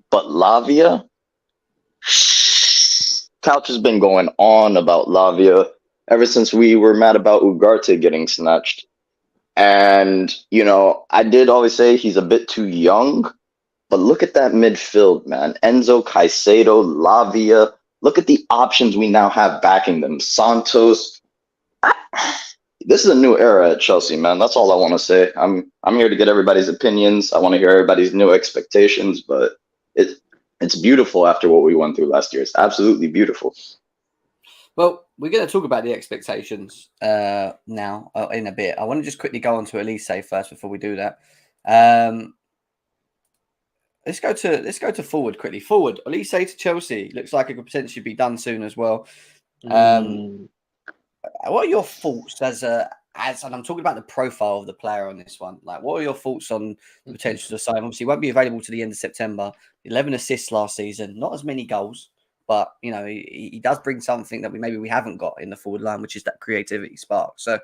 But Lavia, Couch has been going on about Lavia ever since we were mad about Ugarte getting snatched. And, I did always say he's a bit too young, but look at that midfield, man. Enzo, Caicedo, Lavia. Look at the options we now have backing them. Santos. This is a new era at Chelsea, man. That's all I want to say. I'm here to get everybody's opinions. I want to hear everybody's new expectations, but it's beautiful after what we went through last year. It's absolutely beautiful. Well, we're going to talk about the expectations now in a bit. I want to just quickly go on to Olise first before we do that. Let's go to forward quickly. Forward, Olise to Chelsea looks like it could potentially be done soon as well. What are your thoughts and I'm talking about the profile of the player on this one. Like, what are your thoughts on the potential to sign? Obviously, he won't be available to the end of September. 11 assists last season, not as many goals, but he does bring something that we haven't got in the forward line, which is that creativity spark. So,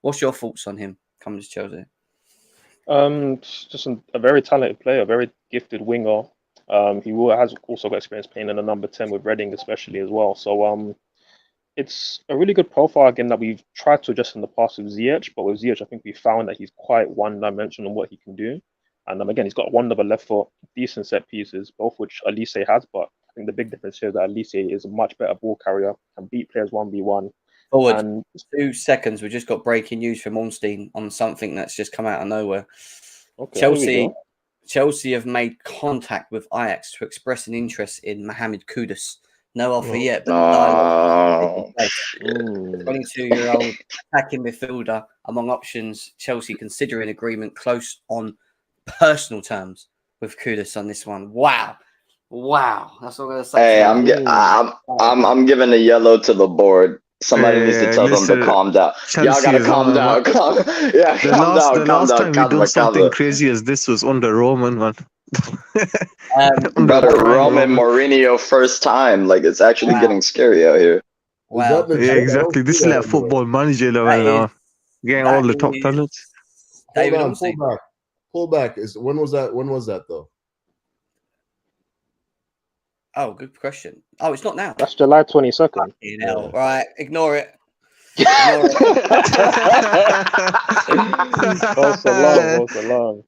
what's your thoughts on him coming to Chelsea? Just a very talented player, a very gifted winger. He has also got experience playing in the number 10 with Reading, especially as well. So, it's a really good profile again that we've tried to adjust in the past with Ziyech, but with Ziyech, I think we found that he's quite one-dimensional in what he can do. And again, he's got one of the left foot, decent set pieces, both which Olise has, but I think the big difference here is that Olise is a much better ball carrier, can beat players 1v1. Forward, and 2 seconds. We just got breaking news from Ornstein on something that's just come out of nowhere. Okay, Chelsea have made contact with Ajax to express an interest in Mohamed Kudus. No offer yet, but 22-year-old attacking midfielder among options. Chelsea considering agreement close on personal terms with Kudus on this one. Wow, that's what I'm gonna say. Hey, I'm giving a yellow to the board. Somebody needs to tell them to calm down. Y'all gotta calm down. Yeah, calm down. The last time we done something calm crazy as this was under Roman, man. Brother, Roman Mourinho first time. Like, it's actually getting scary out here. Wow. Yeah, exactly. This is like football manager level now. Getting all the top talents. David Hold on, pull back. When was that though? Oh, good question. Oh, it's not now. That's July 22nd. Yeah. Right, ignore it. False alarm.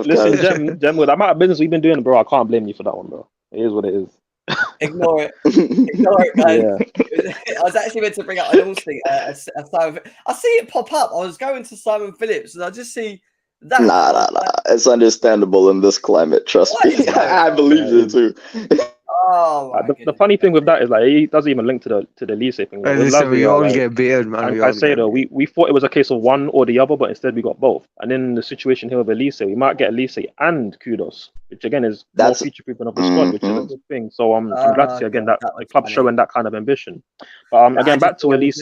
Listen, Jem, with the amount of business we've been doing, bro, I can't blame you for that one, bro. It is what it is. Ignore it. Ignore it, man. Yeah. I was actually meant to bring up an Olise thing. I see it pop up. I was going to Simon Phillips, and I just see that. Nah. It's understandable in this climate. Trust me. I believe it too. Oh, the funny thing with that is, like, he doesn't even link to the Olise thing. Like, listen, we all get baited, man. I say though, we thought it was a case of one or the other, but instead we got both. And in the situation here with Olise, we might get Olise and Kudos, which again is more future-proofing of the squad, which is a good thing. So I'm glad to see again that the club showing that kind of ambition. But again, back to Olise.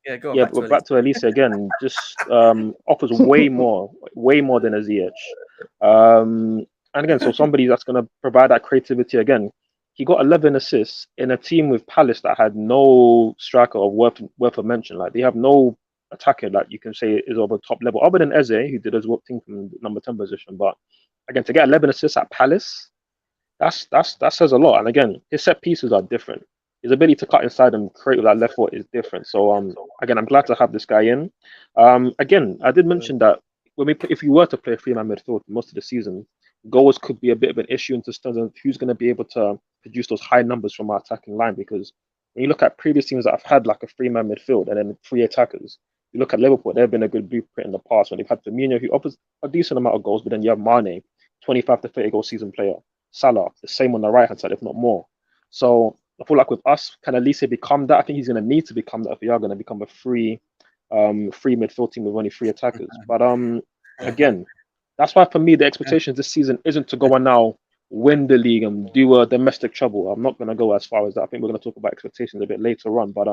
Back to Olise again. Just offers way more than a Ziyech. And again, so somebody that's going to provide that creativity again. He got 11 assists in a team with Palace that had no striker of worth of mention. Like, they have no attacker that you can say is of a top level, other than Eze, who did his work thing from the number 10 position. But again, to get 11 assists at Palace, that says a lot. And again, his set pieces are different. His ability to cut inside and create with that left foot is different. So again, I'm glad to have this guy in. Again, I did mention that if you were to play a 3-man midfield most of the season, goals could be a bit of an issue in terms of who's going to be able to produce those high numbers from our attacking line. Because when you look at previous teams that have had like a 3-man midfield and then 3 attackers, you look at Liverpool, they've been a good blueprint in the past when they've had Firmino, who offers a decent amount of goals, but then you have Mane, 25 to 30 goal season player. Salah, the same on the right hand side, if not more. So I feel like with us, can Olise become that? I think he's going to need to become that if we are going to become a free midfield team with only 3 attackers. But again, that's why for me the expectations this season isn't to go and now win the league and do a domestic trouble. I'm not going to go as far as that. I think we're going to talk about expectations a bit later on. But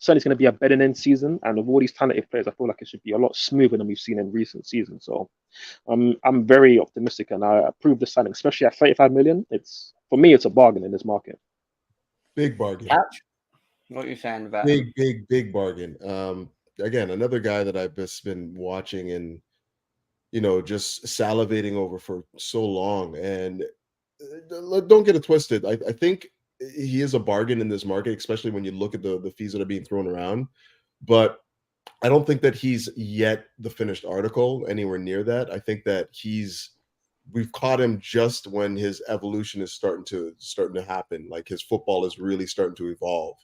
certainly it's going to be a better end season. And with all these talented players, I feel like it should be a lot smoother than we've seen in recent seasons. So I'm very optimistic, and I approve the signing, especially at 35 million. For me, it's a bargain in this market. Big bargain. What are you saying about big bargain? Again, another guy that I've just been watching and just salivating over for so long. And don't get it twisted. I think he is a bargain in this market, especially when you look at the fees that are being thrown around. But I don't think that he's yet the finished article anywhere near that. I think that we've caught him just when his evolution is starting to happen. Like, his football is really starting to evolve.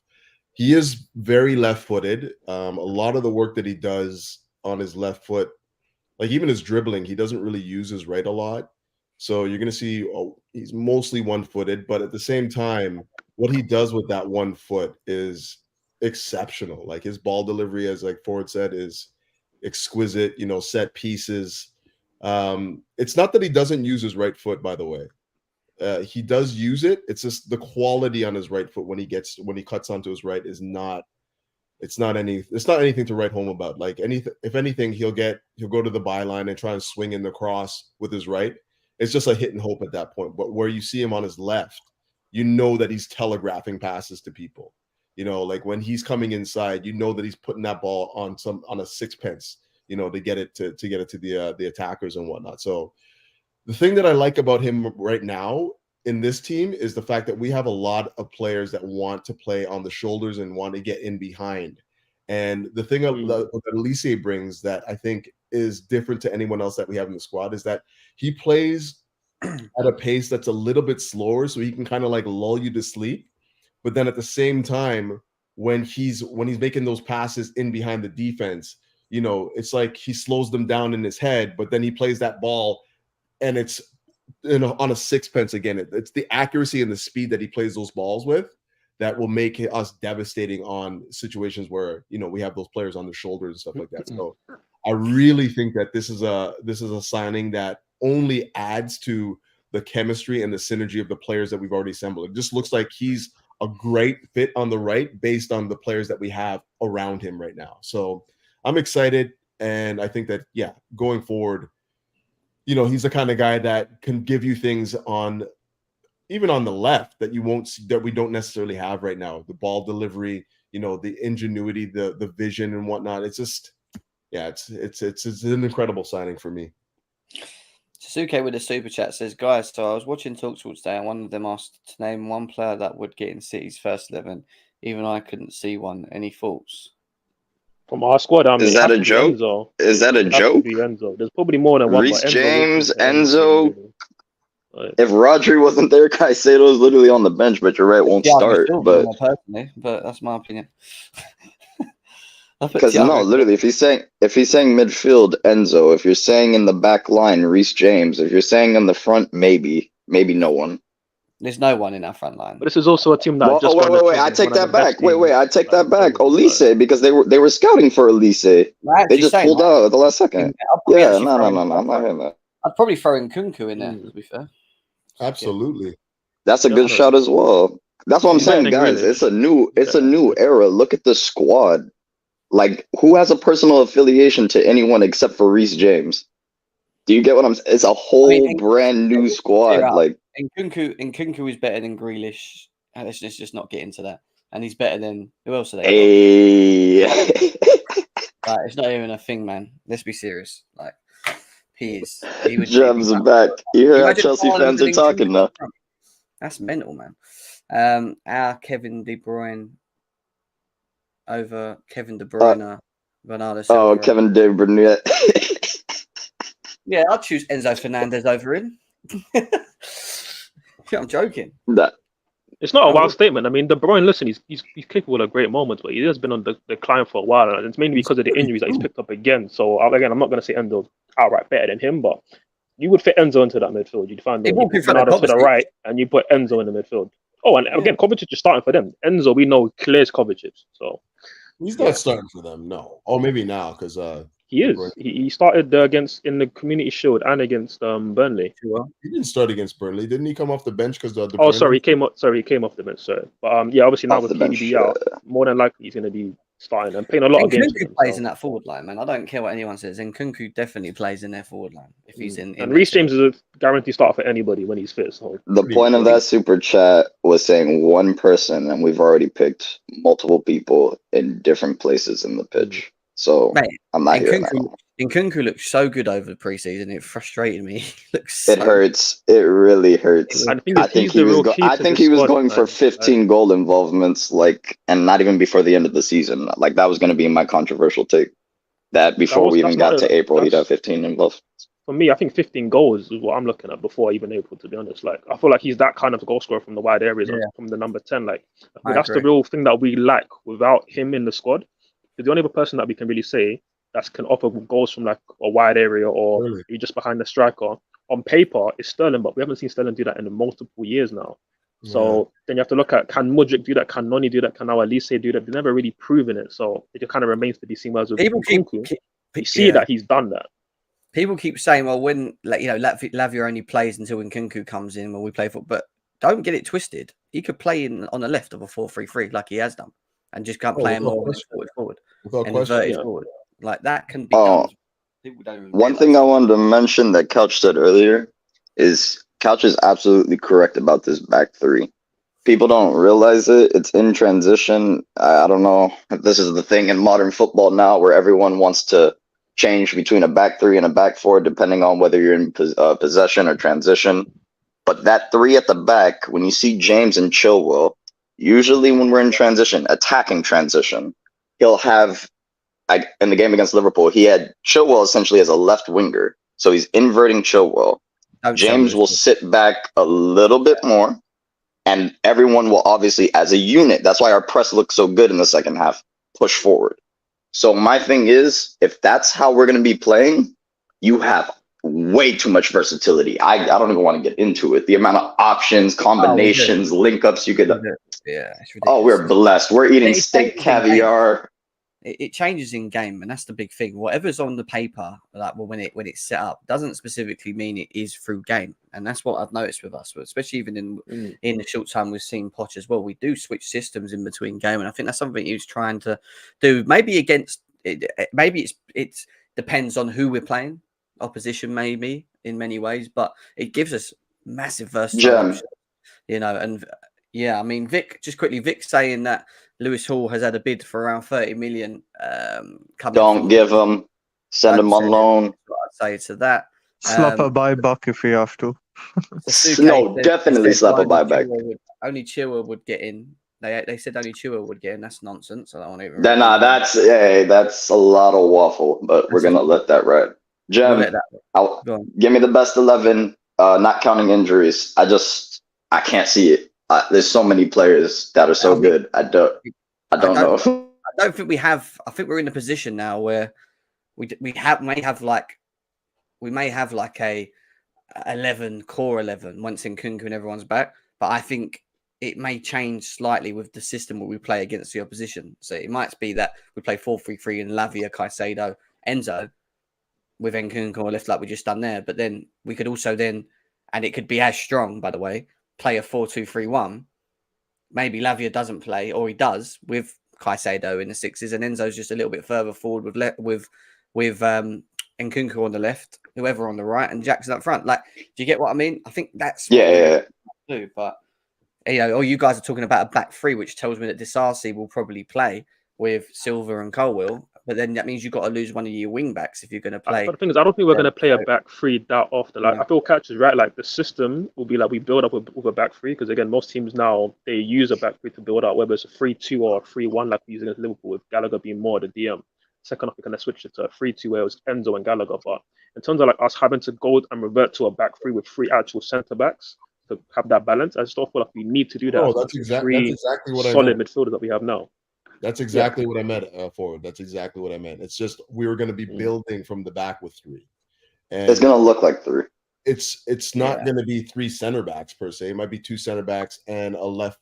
He is very left-footed. A lot of the work that he does on his left foot, like even his dribbling, he doesn't really use his right a lot. So you're going to see he's mostly one-footed, but at the same time, what he does with that one foot is exceptional. Like, his ball delivery, as like Ford said, is exquisite, set pieces. It's not that he doesn't use his right foot, by the way. He does use it. It's just the quality on his right foot when he cuts onto his right is not. It's not anything to write home about. Like, if anything, he'll go to the byline and try and swing in the cross with his right. It's just a hit and hope at that point. But where you see him on his left, that he's telegraphing passes to people. Like when he's coming inside, that he's putting that ball on a sixpence, to get it to the attackers and whatnot. So the thing that I like about him right now in this team is the fact that we have a lot of players that want to play on the shoulders and want to get in behind. And the thing that Olise brings that I think is different to anyone else that we have in the squad is that he plays at a pace that's a little bit slower, so he can kind of like lull you to sleep. But then at the same time, when he's making those passes in behind the defense, it's like he slows them down in his head, but then he plays that ball and it's on a sixpence again. It's the accuracy and the speed that he plays those balls with that will make us devastating on situations where we have those players on the shoulders and stuff like that. So I really think that this is a signing that only adds to the chemistry and the synergy of the players that we've already assembled. It just looks like he's a great fit on the right based on the players that we have around him right now. So I'm excited, and I think that going forward, he's the kind of guy that can give you things even on the left that we don't necessarily have right now. The ball delivery, the ingenuity, the vision and whatnot. It's just, it's an incredible signing for me. Sasuke with a super chat says, guys, so I was watching TalkSport today and one of them asked to name one player that would get in City's first 11. Even I couldn't see one. Any thoughts? From our squad, is that a joke? Is that a joke? Enzo. There's probably more than one. Reece James, Enzo. If Rodri wasn't there, Caicedo is literally on the bench, but you're right, won't start. But personally, but that's my opinion. Because literally, if he's saying midfield, Enzo. If you're saying in the back line, Reece James. If you're saying in the front, maybe no one. There's no one in our front line. But this is also a team that wait. I take that back. I take that back. Olise, because they were scouting for Olise. They just pulled out at the last second. Yeah, no. I'm not hearing that. I'd probably throw in Nkunku in there, to be fair. Absolutely. That's a good shot as well. That's what I'm saying, guys. It's a new era. Look at the squad. Like, who has a personal affiliation to anyone except for Reece James? Do you get what I'm saying? It's a whole brand new squad. Like Nkunku is better than Grealish. Let's just not get into that. And he's better than who else are they? Hey. Like, it's not even a thing, man. Let's be serious. Like, he is. He would Gems back. You hear how Chelsea fans are talking now. That's mental, man. Our Kevin De Bruyne over Kevin De Bruyne, Bernardo Silva. Oh, Kevin De Bruyne. Yeah, I'd choose Enzo Fernandez over him. I'm joking. It's not a wild statement. I mean, De Bruyne, listen, he's capable of great moments, but he has been on the decline for a while, and it's mainly because of the injuries that he's picked up again. So, again, I'm not going to say Enzo's outright better than him, but you would fit Enzo into that midfield. You'd find Ronaldo to the right, and you put Enzo in the midfield. Oh, and again, Kovacic is starting for them. Enzo, we know, clears Kovacic. So he's not starting for them, no. Oh, maybe now, because he is. He started in the Community Shield and against Burnley. He didn't start against Burnley, didn't he? Come off the bench because he came off the bench. Sorry, but obviously now with KDB out, more than likely he's going to be starting and playing a lot of games. Nkunku plays in that forward line, man. I don't care what anyone says. Nkunku definitely plays in their forward line if he's in. And Reece James is a guaranteed start for anybody when he's fit. So the point of that super chat was saying one person, and we've already picked multiple people in different places in the pitch. So I'm not hearing that. Nkunku looked so good over the preseason. It frustrated me. It hurts. It really hurts. I think he was going for 15 goal involvements, and not even before the end of the season. Like, that was going to be my controversial take. That before we even got to April, he'd have 15 involved. For me, I think 15 goals is what I'm looking at before even April, to be honest. Like, I feel like he's that kind of goal scorer from the wide areas, from the number 10. Like, that's the real thing that we lack without him in the squad. The only other person that we can really say that can offer goals from like a wide area or you're just behind the striker on paper is Sterling, but we haven't seen Sterling do that in multiple years now. So then you have to look at, can Mudryk do that? Can Noni do that? Can now Olise do that? They've never really proven it. So it just kind of remains to be seen. Whereas with Nkunku, you see that he's done that. People keep saying, well, when Lavia only plays until Nkunku comes in when we play football, but don't get it twisted. He could play on the left of a 4-3-3 like he has done and just can't play more forward and inverted forward. Like, that can be done. One thing I wanted to mention that Couch said earlier is Couch is absolutely correct about this back three. People don't realize it. It's in transition. I don't know if this is the thing in modern football now where everyone wants to change between a back three and a back four, depending on whether you're in possession or transition. But that three at the back, when you see James and Chilwell, usually when we're in transition, attacking transition, he'll have, in the game against Liverpool, he had Chilwell essentially as a left winger. So he's inverting Chilwell. James will sit back a little bit more, and everyone will obviously, as a unit, that's why our press looks so good in the second half, push forward. So my thing is, if that's how we're going to be playing, you have way too much versatility. I don't even want to get into it. The amount of options, combinations, link-ups you could... Yeah, we're blessed. We're eating steak, caviar. it changes in game, and that's the big thing. Whatever's on the paper, like when it's set up, doesn't specifically mean it is through game, and that's what I've noticed with us, especially even in the short time we've seen Poch as well. We do switch systems in between game, and I think that's something he was trying to do. Maybe against it, maybe it's depends on who we're playing, opposition maybe in many ways, but it gives us massive versatile options, you know. And yeah, I mean, Vic saying that Lewis Hall has had a bid for around 30 million. Don't give him. Send him on loan. What I'd say to that. Slap a buyback if we have to. No, definitely slap a buyback. Only Chilwell would get in. They said only Chilwell would get in. That's nonsense. I don't want to even. That's a lot of waffle, but we're gonna let that ride. Jem, give me the best 11, not counting injuries. I can't see it. There's so many players that are so good. I don't know. I don't think we have. I think we're in a position now where we may have like a 11 core 11 once Nkunku and everyone's back. But I think it may change slightly with the system where we play against the opposition. So it might be that we play 4-3-3 and Lavia, Caicedo, Enzo with Nkunku on left like we just done there. But then we could also and it could be as strong, by the way, play a 4-2-3-1. Maybe Lavia doesn't play, or he does with Caicedo in the sixes, and Enzo's just a little bit further forward with Nkunku on the left, whoever on the right, and Jackson up front. Like, do you get what I mean? I think that's what we do. But you guys are talking about a back three, which tells me that Disasi will probably play with Silva and Colwill. But then that means you've got to lose one of your wing backs if you're going to play. But the thing is, I don't think we're going to play a back three that often. Like, I feel Catch is right. Like, the system will be like we build up with a back three, because again, most teams now they use a back three to build up, whether it's a 3-2 or a 3-1, like we use against Liverpool, with Gallagher being more the DM. Second off, we're going to switch it to a 3-2 where it was Enzo and Gallagher. But in terms of like us having to go and revert to a back three with 3 actual centre backs to have that balance, I just don't feel like we need to do that. Oh, that's exactly what solid midfielders that we have now. That's exactly what I meant, forward. That's exactly what I meant. It's just we were going to be building from the back with 3. And it's going to look like 3. It's not going to be 3 center backs per se. It might be 2 center backs and a left,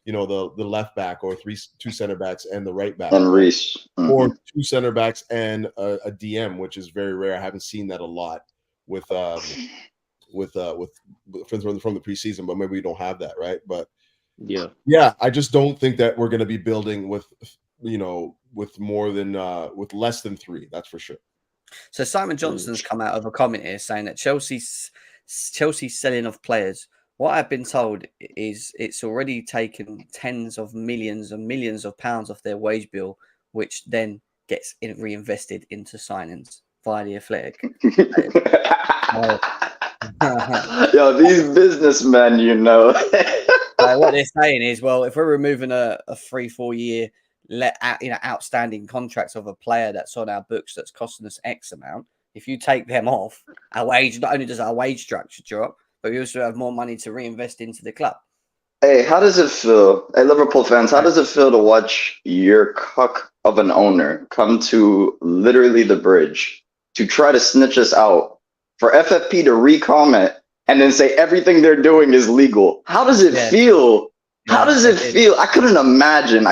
the left back, or 2 center backs and the right back. And Reece. Mm-hmm. Or 2 center backs and a DM, which is very rare. I haven't seen that a lot from the preseason, but maybe we don't have that, right? But yeah, I just don't think that we're going to be building with less than 3. That's for sure. So Simon Johnson's come out of a comment here saying that Chelsea's selling off players. What I've been told is it's already taken tens of millions and millions of pounds off their wage bill, which then gets reinvested into signings via the Athletic. Yo, these businessmen, what they're saying is, well, if we're removing a 3-4 year outstanding contracts of a player that's on our books that's costing us X amount, if you take them off, our wage, not only does our wage structure drop, but we also have more money to reinvest into the club. Hey, how does it feel? Hey, Liverpool fans, how does it feel to watch your cuck of an owner come to literally the bridge to try to snitch us out, for FFP to re-comment and then say everything they're doing is legal? How does it feel? How does it feel? I couldn't imagine.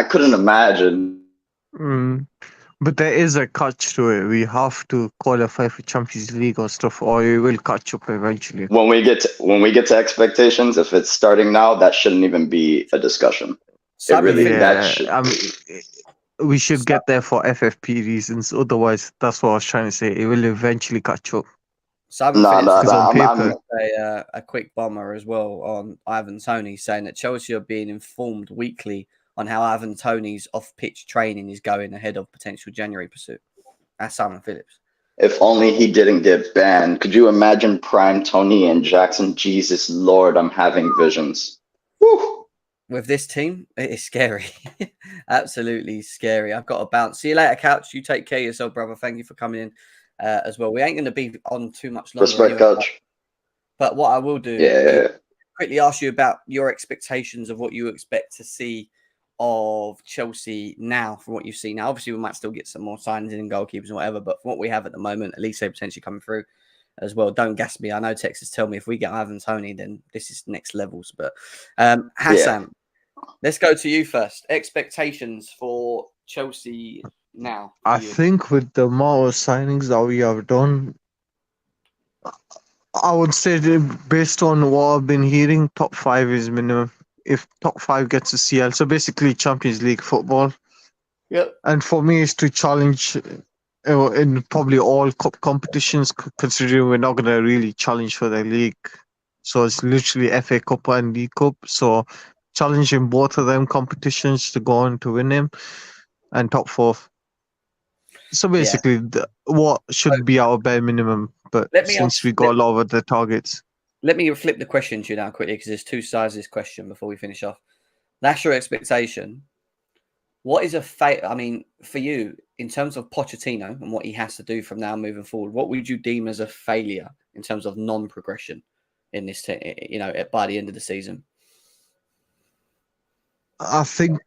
But there is a catch to it. We have to qualify for Champions League or stuff, or we will catch up eventually. When we get to expectations, if it's starting now, that shouldn't even be a discussion. We should get there for FFP reasons. Otherwise, that's what I was trying to say. It will eventually catch up. Simon Phillips a quick bomber as well on Ivan Toney, saying that Chelsea are being informed weekly on how Ivan Toney's off-pitch training is going ahead of potential January pursuit. That's Simon Phillips. If only he didn't get banned. Could you imagine prime Tony and Jackson? Jesus Lord, I'm having visions. Woo! With this team, it is scary. Absolutely scary. I've got to bounce. See you later, Couch. You take care of yourself, brother. Thank you for coming in as well. We ain't going to be on too much longer. Respect, Couch. But what I will do is quickly ask you about your expectations of what you expect to see of Chelsea now from what you've seen now. Obviously, we might still get some more signings in and goalkeepers and whatever, but from what we have at the moment, Olise potentially coming through as well. Don't gas me. I know Texas tell me if we get Ivan Toney, then this is next levels. But Hassan, let's go to you first. Expectations for Chelsea now? I for you? think with the amount of signings that we have done, I would say that based on what I've been hearing, top 5 is minimum. If top 5 gets a CL, so basically Champions League football. Yep. And for me, it's to challenge in probably all cup competitions, considering we're not going to really challenge for the league. So it's literally FA Cup and League Cup. So challenging both of them competitions to go on to win them, and top 4. So basically, what should be our bare minimum, but Let me since ask- we got a lot of the targets. Let me flip the question to you now quickly, because there's two sides of this question before we finish off. That's your expectation. What is I mean, for you, in terms of Pochettino and what he has to do from now moving forward, what would you deem as a failure in terms of non-progression in this, by the end of the season? I think,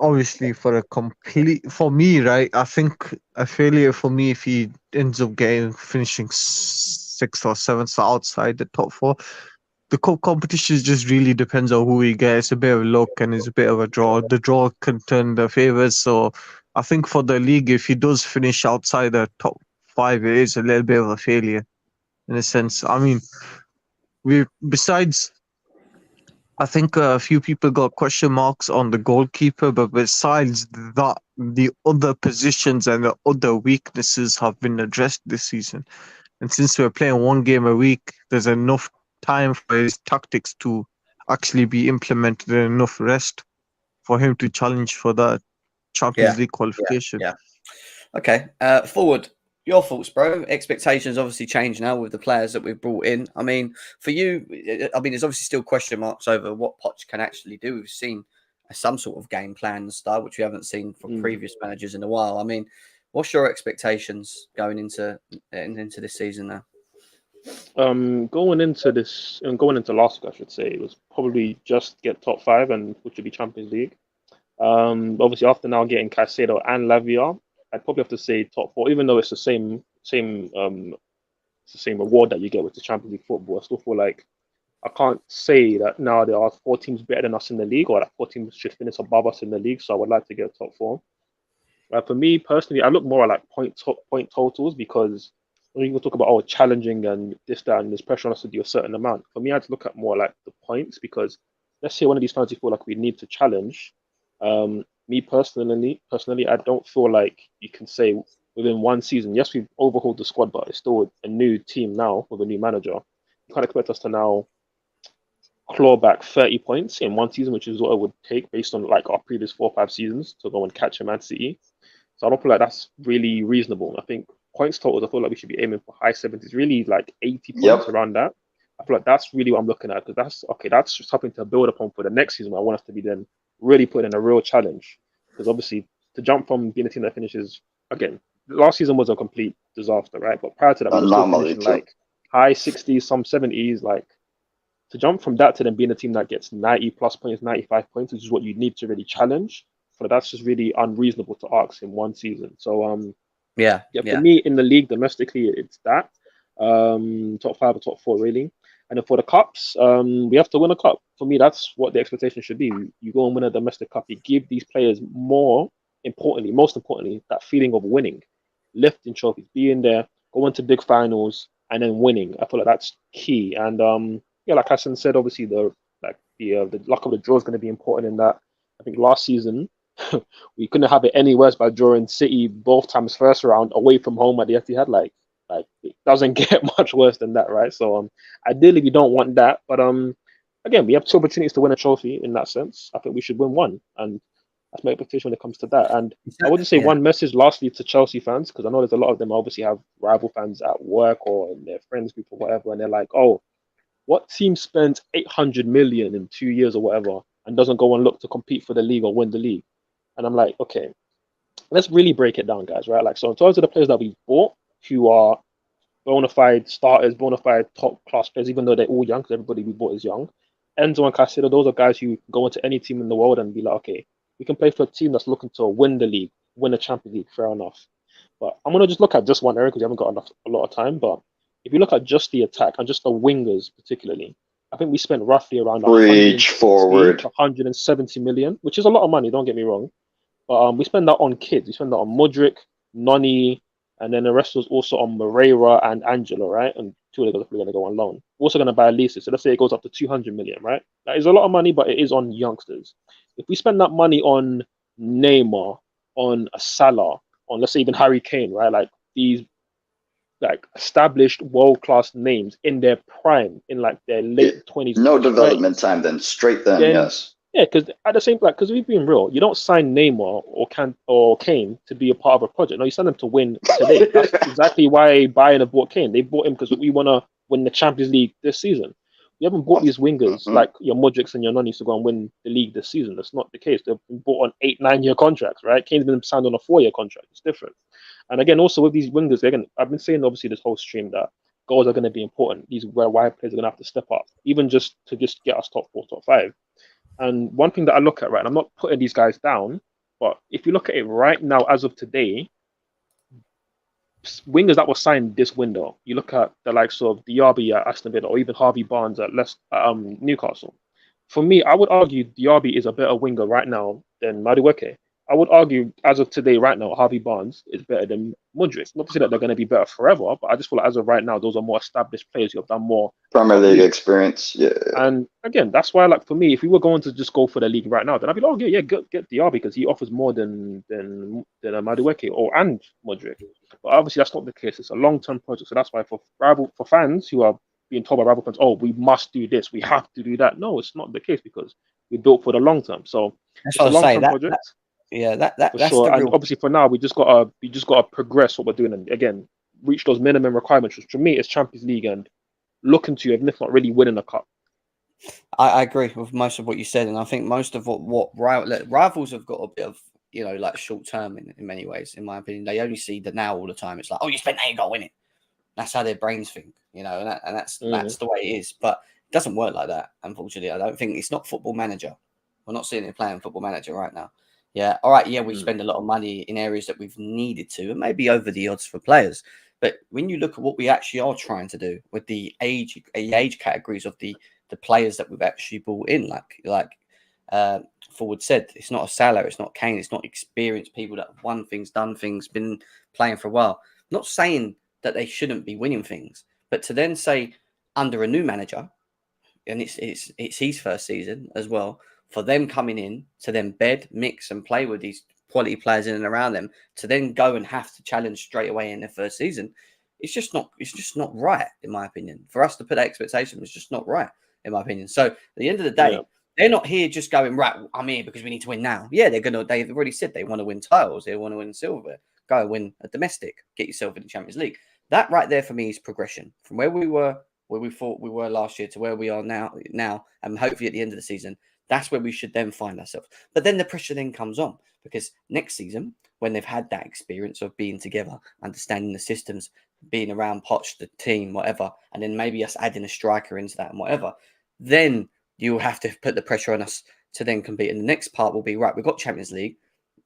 obviously, for me, right, I think a failure for me if he ends up finishing 6th or 7th outside the top 4. The cup competition just really depends on who he gets. It's a bit of luck and it's a bit of a draw. The draw can turn the favours. So I think for the league, if he does finish outside the top 5, it is a little bit of a failure in a sense. I mean, I think a few people got question marks on the goalkeeper, but besides that, the other positions and the other weaknesses have been addressed this season. And since we're playing one game a week, there's enough time for his tactics to actually be implemented and enough rest for him to challenge for that Champions League qualification. Yeah. Okay. Forward, your thoughts, bro. Expectations obviously change now with the players that we've brought in. I mean, for you, there's obviously still question marks over what Poch can actually do. We've seen some sort of game plan and style, which we haven't seen from previous managers in a while. I mean, what's your expectations going into this season now? Going into last week, I should say, it was probably just get top 5, and which would be Champions League. Obviously, after now getting Caicedo and Lavia, I'd probably have to say top 4, even though it's the same reward that you get with the Champions League football. I still feel like I can't say that now there are 4 teams better than us in the league, or that 4 teams should finish above us in the league. So I would like to get top 4. For me personally, I look more at like point totals, because when you talk about challenging and this, that, and there's pressure on us to do a certain amount. For me, I'd look at more like the points, because let's say one of these fans you feel like we need to challenge. Me personally, I don't feel like you can say within one season, yes, we've overhauled the squad, but it's still a new team now with a new manager. You can't expect us to now claw back 30 points in one season, which is what it would take based on like our previous 4 or 5 seasons to go and catch a Man City. So I don't feel like that's really reasonable. I think points totals, I feel like we should be aiming for high 70s, really like 80 points around that. I feel like that's really what I'm looking at, because that's just something to build upon for the next season. I want us to be then really put in a real challenge, because obviously to jump from being a team that finishes, again, last season was a complete disaster, right? But prior to that, we were still finishing like high 60s, some 70s. Like, to jump from that to then being a team that gets 90 plus points, 95 points, which is what you need to really challenge, but that's just really unreasonable to ask in one season. So for me in the league domestically, it's that top 5 or top 4 really. And then for the cups, we have to win a cup. For me, that's what the expectation should be. You go and win a domestic cup. You give these players most importantly, that feeling of winning, lifting trophies, being there, going to big finals, and then winning. I feel like that's key. And like Hassan said, obviously the luck of the draw is going to be important in that. I think last season we couldn't have it any worse by drawing City both times first round away from home at the Etihad. Like it doesn't get much worse than that, right? So ideally we don't want that, but again, we have 2 opportunities to win a trophy in that sense. I think we should win one, and that's my expectation when it comes to that. And I would just say one message lastly to Chelsea fans, because I know there's a lot of them obviously have rival fans at work or in their friends group or whatever, and they're like, oh, what team spends 800 million in 2 years or whatever and doesn't go and look to compete for the league or win the league? And I'm like, okay, let's really break it down, guys, right? Like, so in terms of the players that we bought, who are bona fide starters, bona fide top class players, even though they're all young, because everybody we bought is young. Enzo and Caicedo, those are guys who go into any team in the world and be like, okay, we can play for a team that's looking to win the league, win the Champions League, fair enough. But I'm going to just look at just one area because we haven't got a lot of time. But if you look at just the attack and just the wingers particularly, I think we spent roughly around 170 million, which is a lot of money, don't get me wrong. But we spend that on kids. We spend that on Mudryk, Noni, and then the rest was also on Moreira and Angelo, right? And two of them are going to go on loan. We're also going to buy Olise. So let's say it goes up to 200 million, right? That is a lot of money, but it is on youngsters. If we spend that money on Neymar, on a Salah, on let's say even Harry Kane, right? Like these like established world-class names in their prime, in like their late 20s. No development time then, straight then, yes. Yeah, because at the same time, because we've been real, you don't sign Neymar or Kane to be a part of a project. No, you sign them to win today. That's exactly why Bayern have bought Kane. They bought him because we want to win the Champions League this season. We haven't bought these wingers like your Mudryks and your Nonis to go and win the league this season. That's not the case. They've been bought on 8-9 year contracts, right? Kane's been signed on a 4-year contract. It's different. And again, also with these wingers, I've been saying obviously this whole stream that goals are going to be important. These wide players are going to have to step up, even just to get us top 4, top 5. And one thing that I look at, right, and I'm not putting these guys down, but if you look at it right now, as of today, wingers that were signed this window, you look at the likes of Diaby at Aston Villa or even Harvey Barnes at Newcastle. For me, I would argue Diaby is a better winger right now than Madueke. I would argue, as of today, right now, Harvey Barnes is better than Mudryk. Not to say that they're going to be better forever, but I just feel like as of right now, those are more established players who have done more Premier League experience. Yeah. And again, that's why, like for me, if we were going to just go for the league right now, then I'd be like, oh yeah, get Diaby because he offers more than a Madueke and Mudryk. But obviously, that's not the case. It's a long-term project, so that's why for fans who are being told by rival fans, oh, we must do this, we have to do that. No, it's not the case because we built for the long term. So that's it's a long-term project. That's sure. And real... obviously, for now, we just gotta progress what we're doing, and again, reach those minimum requirements. Which for me is Champions League and looking to, if not really winning a cup. I agree with most of what you said, and I think most of what rivals have got a bit of like short term in many ways. In my opinion, they only see the now all the time. It's like, oh, you spent now, you got to win it. That's how their brains think, and that's the way it is. But it doesn't work like that. Unfortunately, I don't think it's not Football Manager. We're not seeing it playing Football Manager right now. Yeah, all right. Yeah, we spend a lot of money in areas that we've needed to, and maybe over the odds for players. But when you look at what we actually are trying to do with the age categories of the players that we've actually brought in, like Forward said, it's not a Salah, it's not Kane, it's not experienced people that have won things, done things, been playing for a while. I'm not saying that they shouldn't be winning things, but to then say under a new manager, and it's his first season as well, for them coming in to then mix and play with these quality players in and around them, to then go and have to challenge straight away in their first season, it's just not right, in my opinion. For us to put that expectation, it's just not right, in my opinion. So at the end of the day, they're not here just going, right, I'm here because we need to win now. Yeah, they've already said they want to win titles, they want to win silver, go and win a domestic, get yourself in the Champions League. That right there for me is progression from where we thought we were last year to where we are now, and hopefully at the end of the season. That's where we should then find ourselves. But then the pressure then comes on because next season, when they've had that experience of being together, understanding the systems, being around Poch, the team, whatever, and then maybe us adding a striker into that and whatever, then you'll have to put the pressure on us to then compete. And the next part will be, right, we've got Champions League,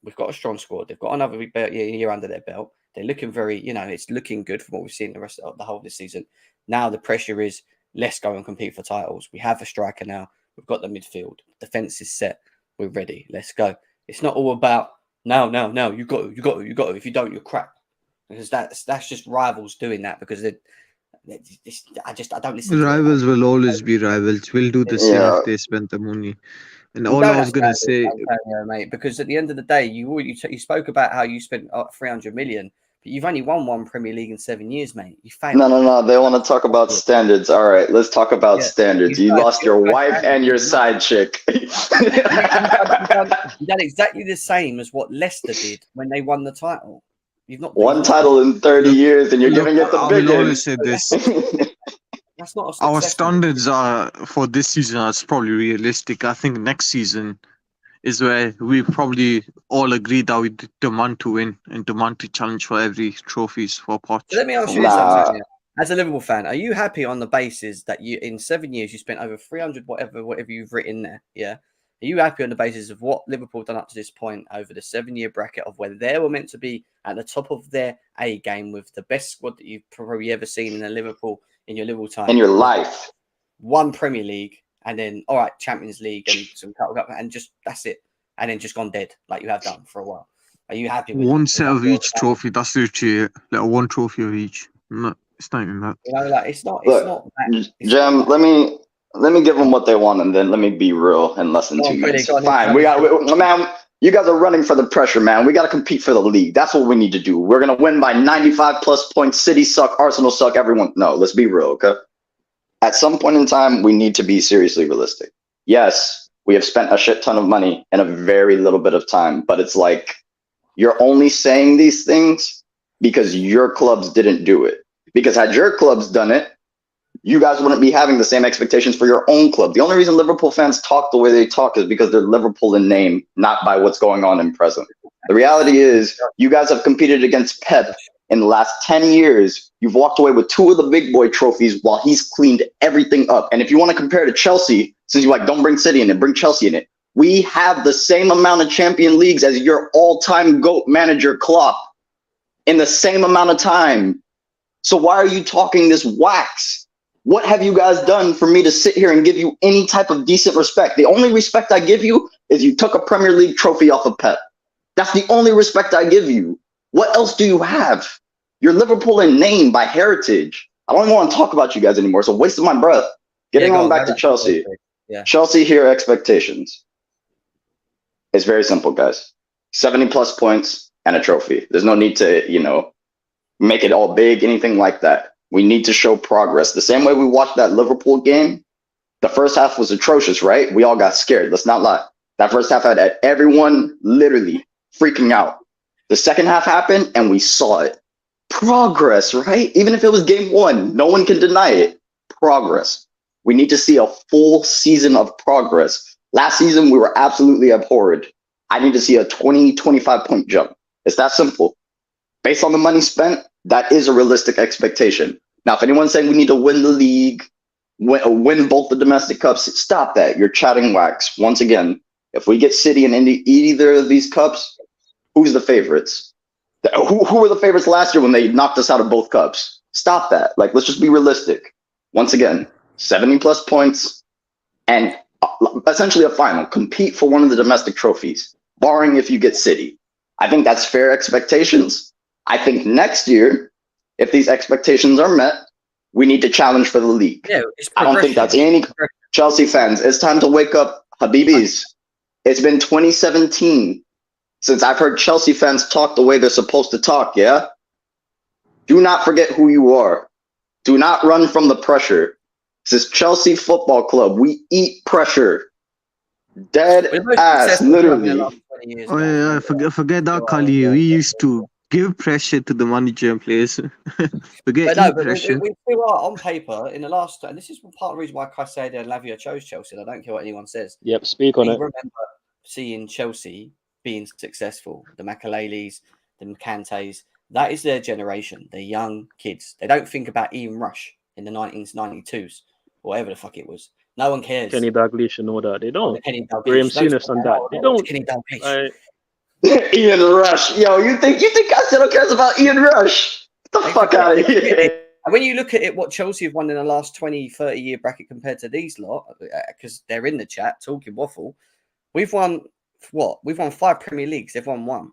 we've got a strong squad, they've got another year under their belt. They're looking very, it's looking good from what we've seen the rest of the whole of this season. Now the pressure is, let's go and compete for titles. We have a striker now. We've got the midfield. Defense is set. We're ready. Let's go. It's not all about no. You got to. If you don't, you're crap. Because that's just rivals doing that because I don't listen. Rivals will always be rivals. We'll do the same if they spend the money. And all I was going to say, Antonio, mate, because at the end of the day, you spoke about how you spent 300 million. But you've only won one Premier League in 7 years, mate. You failed. No. They want to talk about standards. All right, let's talk about standards. You lost your wife and your side chick. You done exactly the same as what Leicester did when they won the title. You've not one title in 30 years, and you're giving it the big. I will always say this. That's not our standards are for this season are probably realistic. I think next season is where we probably all agree that we demand to win and demand to challenge for every trophies for Poch. So let me ask you something. As a Liverpool fan, are you happy on the basis that you, in 7 years, you spent over 300 whatever you've written there? Yeah. Are you happy on the basis of what Liverpool done up to this point over the 7-year bracket of where they were meant to be at the top of their A game with the best squad that you've probably ever seen in your Liverpool time in your life? One Premier League and then all right, Champions League and some Cup and just that's it. and then just gone dead like you have done for a while? Are you happy with One that? set of each trophy. That's literally it. Like one trophy of each. It's not even that. You know, like it's not Look, that. Jam, let me give them what they want, and then let me be real in less than Go on, 2 minutes. Billy, go on, Fine, man. You guys are running for the pressure, man. We got to compete for the league. That's what we need to do. We're gonna win by 95 plus points. City suck, Arsenal suck, everyone. No, let's be real, okay? At some point in time, we need to be seriously realistic. Yes, we have spent a shit ton of money in a very little bit of time, but it's like you're only saying these things because your clubs didn't do it. Because had your clubs done it, you guys wouldn't be having the same expectations for your own club. The only reason Liverpool fans talk the way they talk is because they're Liverpool in name, not by what's going on in present. The reality is you guys have competed against Pep in the last 10 years. You've walked away with 2 of the big boy trophies while he's cleaned everything up. And if you want to compare to Chelsea, since you like, don't bring City in it, bring Chelsea in it. We have the same amount of Champion Leagues as your all-time GOAT manager Klopp in the same amount of time. So why are you talking this wax? What have you guys done for me to sit here and give you any type of decent respect? The only respect I give you is you took a Premier League trophy off of Pep. That's the only respect I give you. What else do you have? You're Liverpool in name by heritage. I don't even want to talk about you guys anymore, so wasting my breath. Getting on back to Chelsea. Yeah. Chelsea here expectations. It's very simple, guys. 70 plus points and a trophy. There's no need to, make it all big, anything like that. We need to show progress. The same way we watched that Liverpool game, the first half was atrocious, right? We all got scared. Let's not lie. That first half had everyone literally freaking out. The second half happened and we saw it. Progress, right? Even if it was game 1, no one can deny it. Progress. We need to see a full season of progress. Last season, we were absolutely abhorred. I need to see a 20, 25 point jump. It's that simple. Based on the money spent, that is a realistic expectation. Now, if anyone's saying we need to win the league, win both the domestic cups, stop that. You're chatting wax. Once again, if we get City in either of these cups, who's the favorites? Who were the favorites last year when they knocked us out of both cups? Stop that. Like, let's just be realistic. Once again, 70 plus points and essentially a final. Compete for one of the domestic trophies, barring if you get City. I think that's fair expectations. I think next year, if these expectations are met, we need to challenge for the league. Yeah, I don't think that's any Chelsea fans. It's time to wake up, Habibis. It's been 2017 since I've heard Chelsea fans talk the way they're supposed to talk, yeah? Do not forget who you are. Do not run from the pressure. This is Chelsea Football Club. We eat pressure. Dead ass, literally. Oh yeah, forget that, Kali. We used to give pressure to the manager and players. Forget pressure. We still are on paper in the last, and this is part of the reason why Caicedo and Lavia chose Chelsea. And I don't care what anyone says. Yep, speak on it. Remember seeing Chelsea being successful. The Makalelis, the Kantes. That is their generation. They're young kids. They don't think about Ian Rush in the 1992s, or whatever the fuck it was. No one cares. Kenny Dalglish and all that. They don't. Kenny Dalglish. Graham Souness and that. They don't. Kenny Dalglish. Ian Rush. Yo, you think Caicedo cares about Ian Rush? Get the fuck out of here. And when you look at it, what Chelsea have won in the last 20, 30 year bracket compared to these lot, because they're in the chat talking waffle, we've won what? We've won 5 Premier Leagues. They've won 1.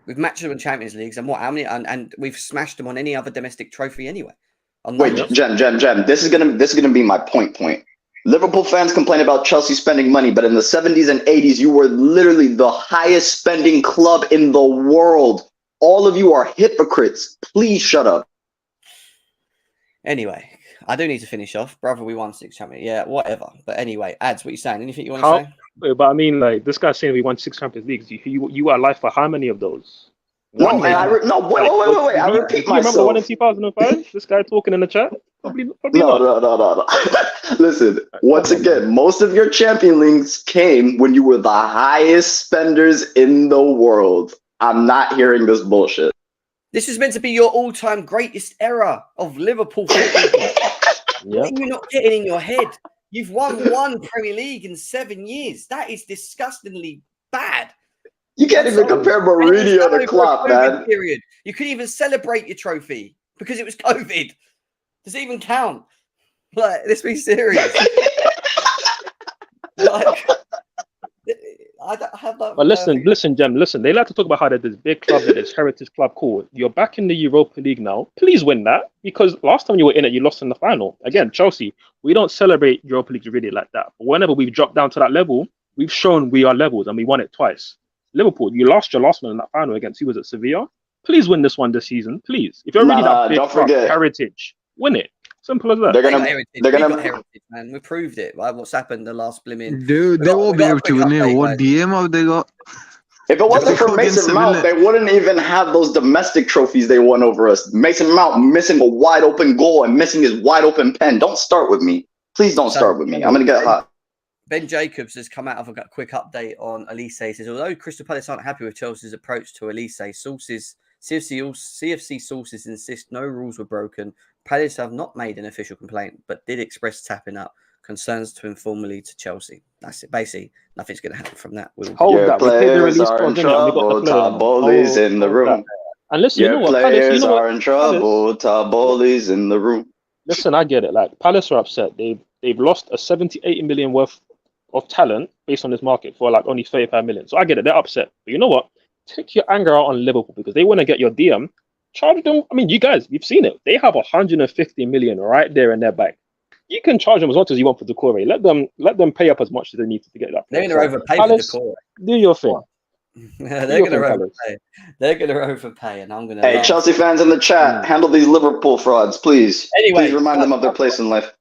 We've matched them in Champions Leagues, and what? How many? And we've smashed them on any other domestic trophy anyway. Wait, Jem. This is gonna be my point. Liverpool fans complain about Chelsea spending money, but in the 70s and 80s, you were literally the highest spending club in the world. All of you are hypocrites. Please shut up. Anyway, I do need to finish off. Brother, we won 6 Champions. Yeah, whatever. But anyway, Ads, what are you saying? Anything you want to say? But I mean, like, this guy's saying we won 6 Champions Leagues. You are alive for how many of those? No, man. Wait. I repeat myself. You remember one in 2005? This guy talking in the chat? Probably No. Listen, once again, most of your Champion Leagues came when you were the highest spenders in the world. I'm not hearing this bullshit. This is meant to be your all-time greatest era of Liverpool football. What are you not getting in your head? You've won 1 Premier League in 7 years. That is disgustingly bad. You can't even compare Mourinho to Klopp, man. Period. You couldn't even celebrate your trophy because it was COVID. Does it even count? Like, let's be serious. Like, I have that. But listen, Jem, listen. They like to talk about how there's this big club, that this heritage club. Cool. You're back in the Europa League now. Please win that, because last time you were in it, you lost in the final. Again, Chelsea, we don't celebrate Europa League really like that. But whenever we've dropped down to that level, we've shown we are levels, and we won it twice. Liverpool, you lost your last one in that final against, who was it, Sevilla? Please win this one this season, please. If you're really that big don't club, forget. heritage, win it. Simple as that. They're They got gonna, heritage. they're We gonna. got heritage, man. We proved it. Like, what's happened the last blimmin'? They won't be able to win it. What DM have they got? If it wasn't for Go against Mason Mount, Sevilla. they wouldn't even have those domestic trophies they won over us. Mason Mount missing a wide open goal and missing his wide open pen. Don't start with me. Please don't start with me. I'm gonna get hot. Ben Jacobs has come out of a quick update on Olise. He says, although Crystal Palace aren't happy with Chelsea's approach to Olise, CFC sources insist no rules were broken. Palace have not made an official complaint, but did express tapping up concerns to informally to Chelsea. That's it. Basically, nothing's going to happen from that. Hold Your that. We paid the players release are in clause, didn't we? And we got the trouble. player. Todd Boehly's in the Hold room. that. And listen, you know Your what? Palace, players you know what? are in trouble. Todd Boehly's in the room. Listen, I get it. Like, Palace are upset. They've lost a 70-80 million worth of talent based on this market for like only 35 million. So I get it. They're upset. But you know what? Take your anger out on Liverpool, because they want to get your DM. Charge them. I mean, you guys, you've seen it. They have 150 million right there in their bank. You can charge them as much as you want for Decore. Let them pay up as much as they need to get that. They're going to overpay Palace, for Decore. do your thing. They're going to overpay. They're going to overpay, and I'm going to. Hey, Chelsea fans in the chat, handle these Liverpool frauds, please. Anyway, Please remind them of their place in life.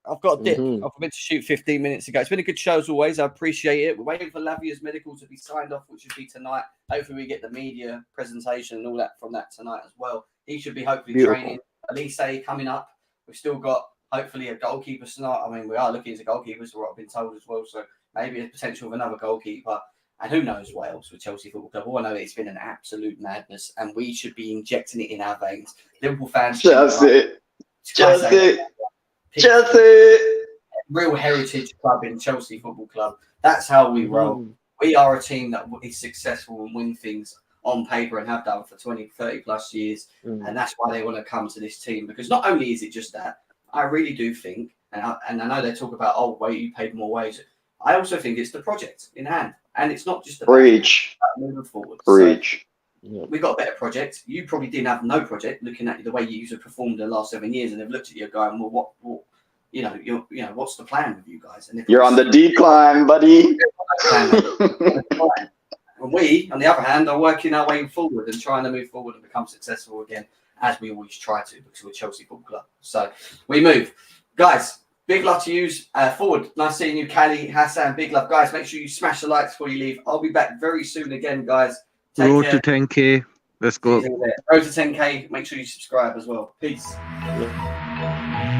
I've got a dip. I've meant to shoot 15 minutes ago. It's been a good show as always. I appreciate it. We're waiting for Lavia's medical to be signed off, which should be tonight. Hopefully, we get the media presentation and all that from that tonight as well. He should be hopefully training. Olise coming up. We've still got hopefully a goalkeeper tonight. I mean, we are looking at goalkeepers, what I've been told as well. So maybe a potential of another goalkeeper. And who knows what else with Chelsea Football Club. All I know it's been an absolute madness, and we should be injecting it in our veins. Liverpool fans. Chelsea. Real heritage club in Chelsea Football Club. That's how we roll. We are a team that is successful and win things on paper and have done for 20, 30 plus years. And that's why they want to come to this team, because not only is it just that, I really do think, and I know they talk about, oh, wait, you paid more wages. I also think it's the project in hand. And it's not just about moving forward. Breach. So we got a better project. You probably didn't have no project, looking at the way you have performed in the last 7 years, and they've looked at you going, well, what what's the plan with you guys? And you're on the decline, buddy. And we, on the other hand, are working our way forward and trying to move forward and become successful again, as we always try to, because we're Chelsea Football Club. So we move. Guys, big love to you. Forward. Nice seeing you, Callie, Hassan. Big love, guys. Make sure you smash the likes before you leave. I'll be back very soon again, guys. Road to 10K. Let's go. Road to 10K. Make sure you subscribe as well. Peace. Yeah.